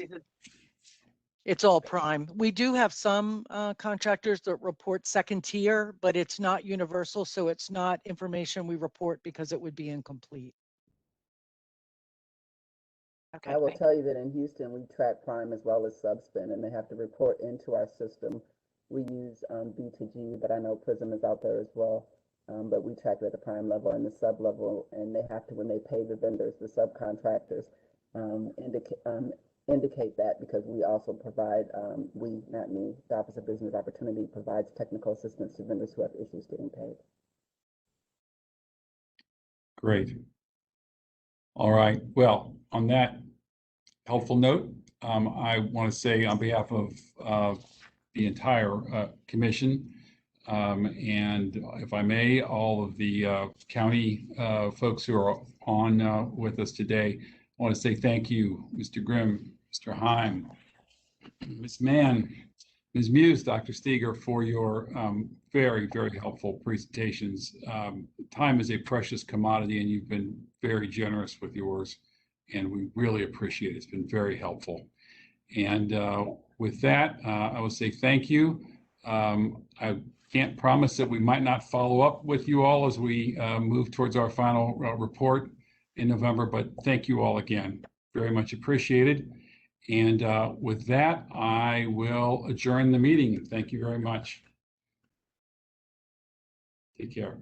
it's all prime. We do have some contractors that report second tier, but it's not universal, so it's not information we report because it would be incomplete. Okay, I will tell you that in Houston, we track prime as well as subspend, and they have to report into our system. We use B2G, but I know Prism is out there as well. But we track it at the prime level and the sub level, and they have to, when they pay the vendors, the subcontractors, indicate that, because we also provide, not me, the Office of Business Opportunity provides technical assistance to vendors who have issues getting paid. Great. All right. Well, on that helpful note, I want to say on behalf of the entire commission, and if I may, all of the county folks who are on with us today, I want to say thank you, Mr. Grimm, Mr. Heim, Ms. Mann, Ms. Muse, Dr. Steger, for your very, very helpful presentations. Time is a precious commodity, and you've been very generous with yours, and we really appreciate it. It's been very helpful. And with that, I will say thank you. I can't promise that we might not follow up with you all as we move towards our final report in November, but thank you all again. Very much appreciated. And with that, I will adjourn the meeting. Thank you very much. Take care.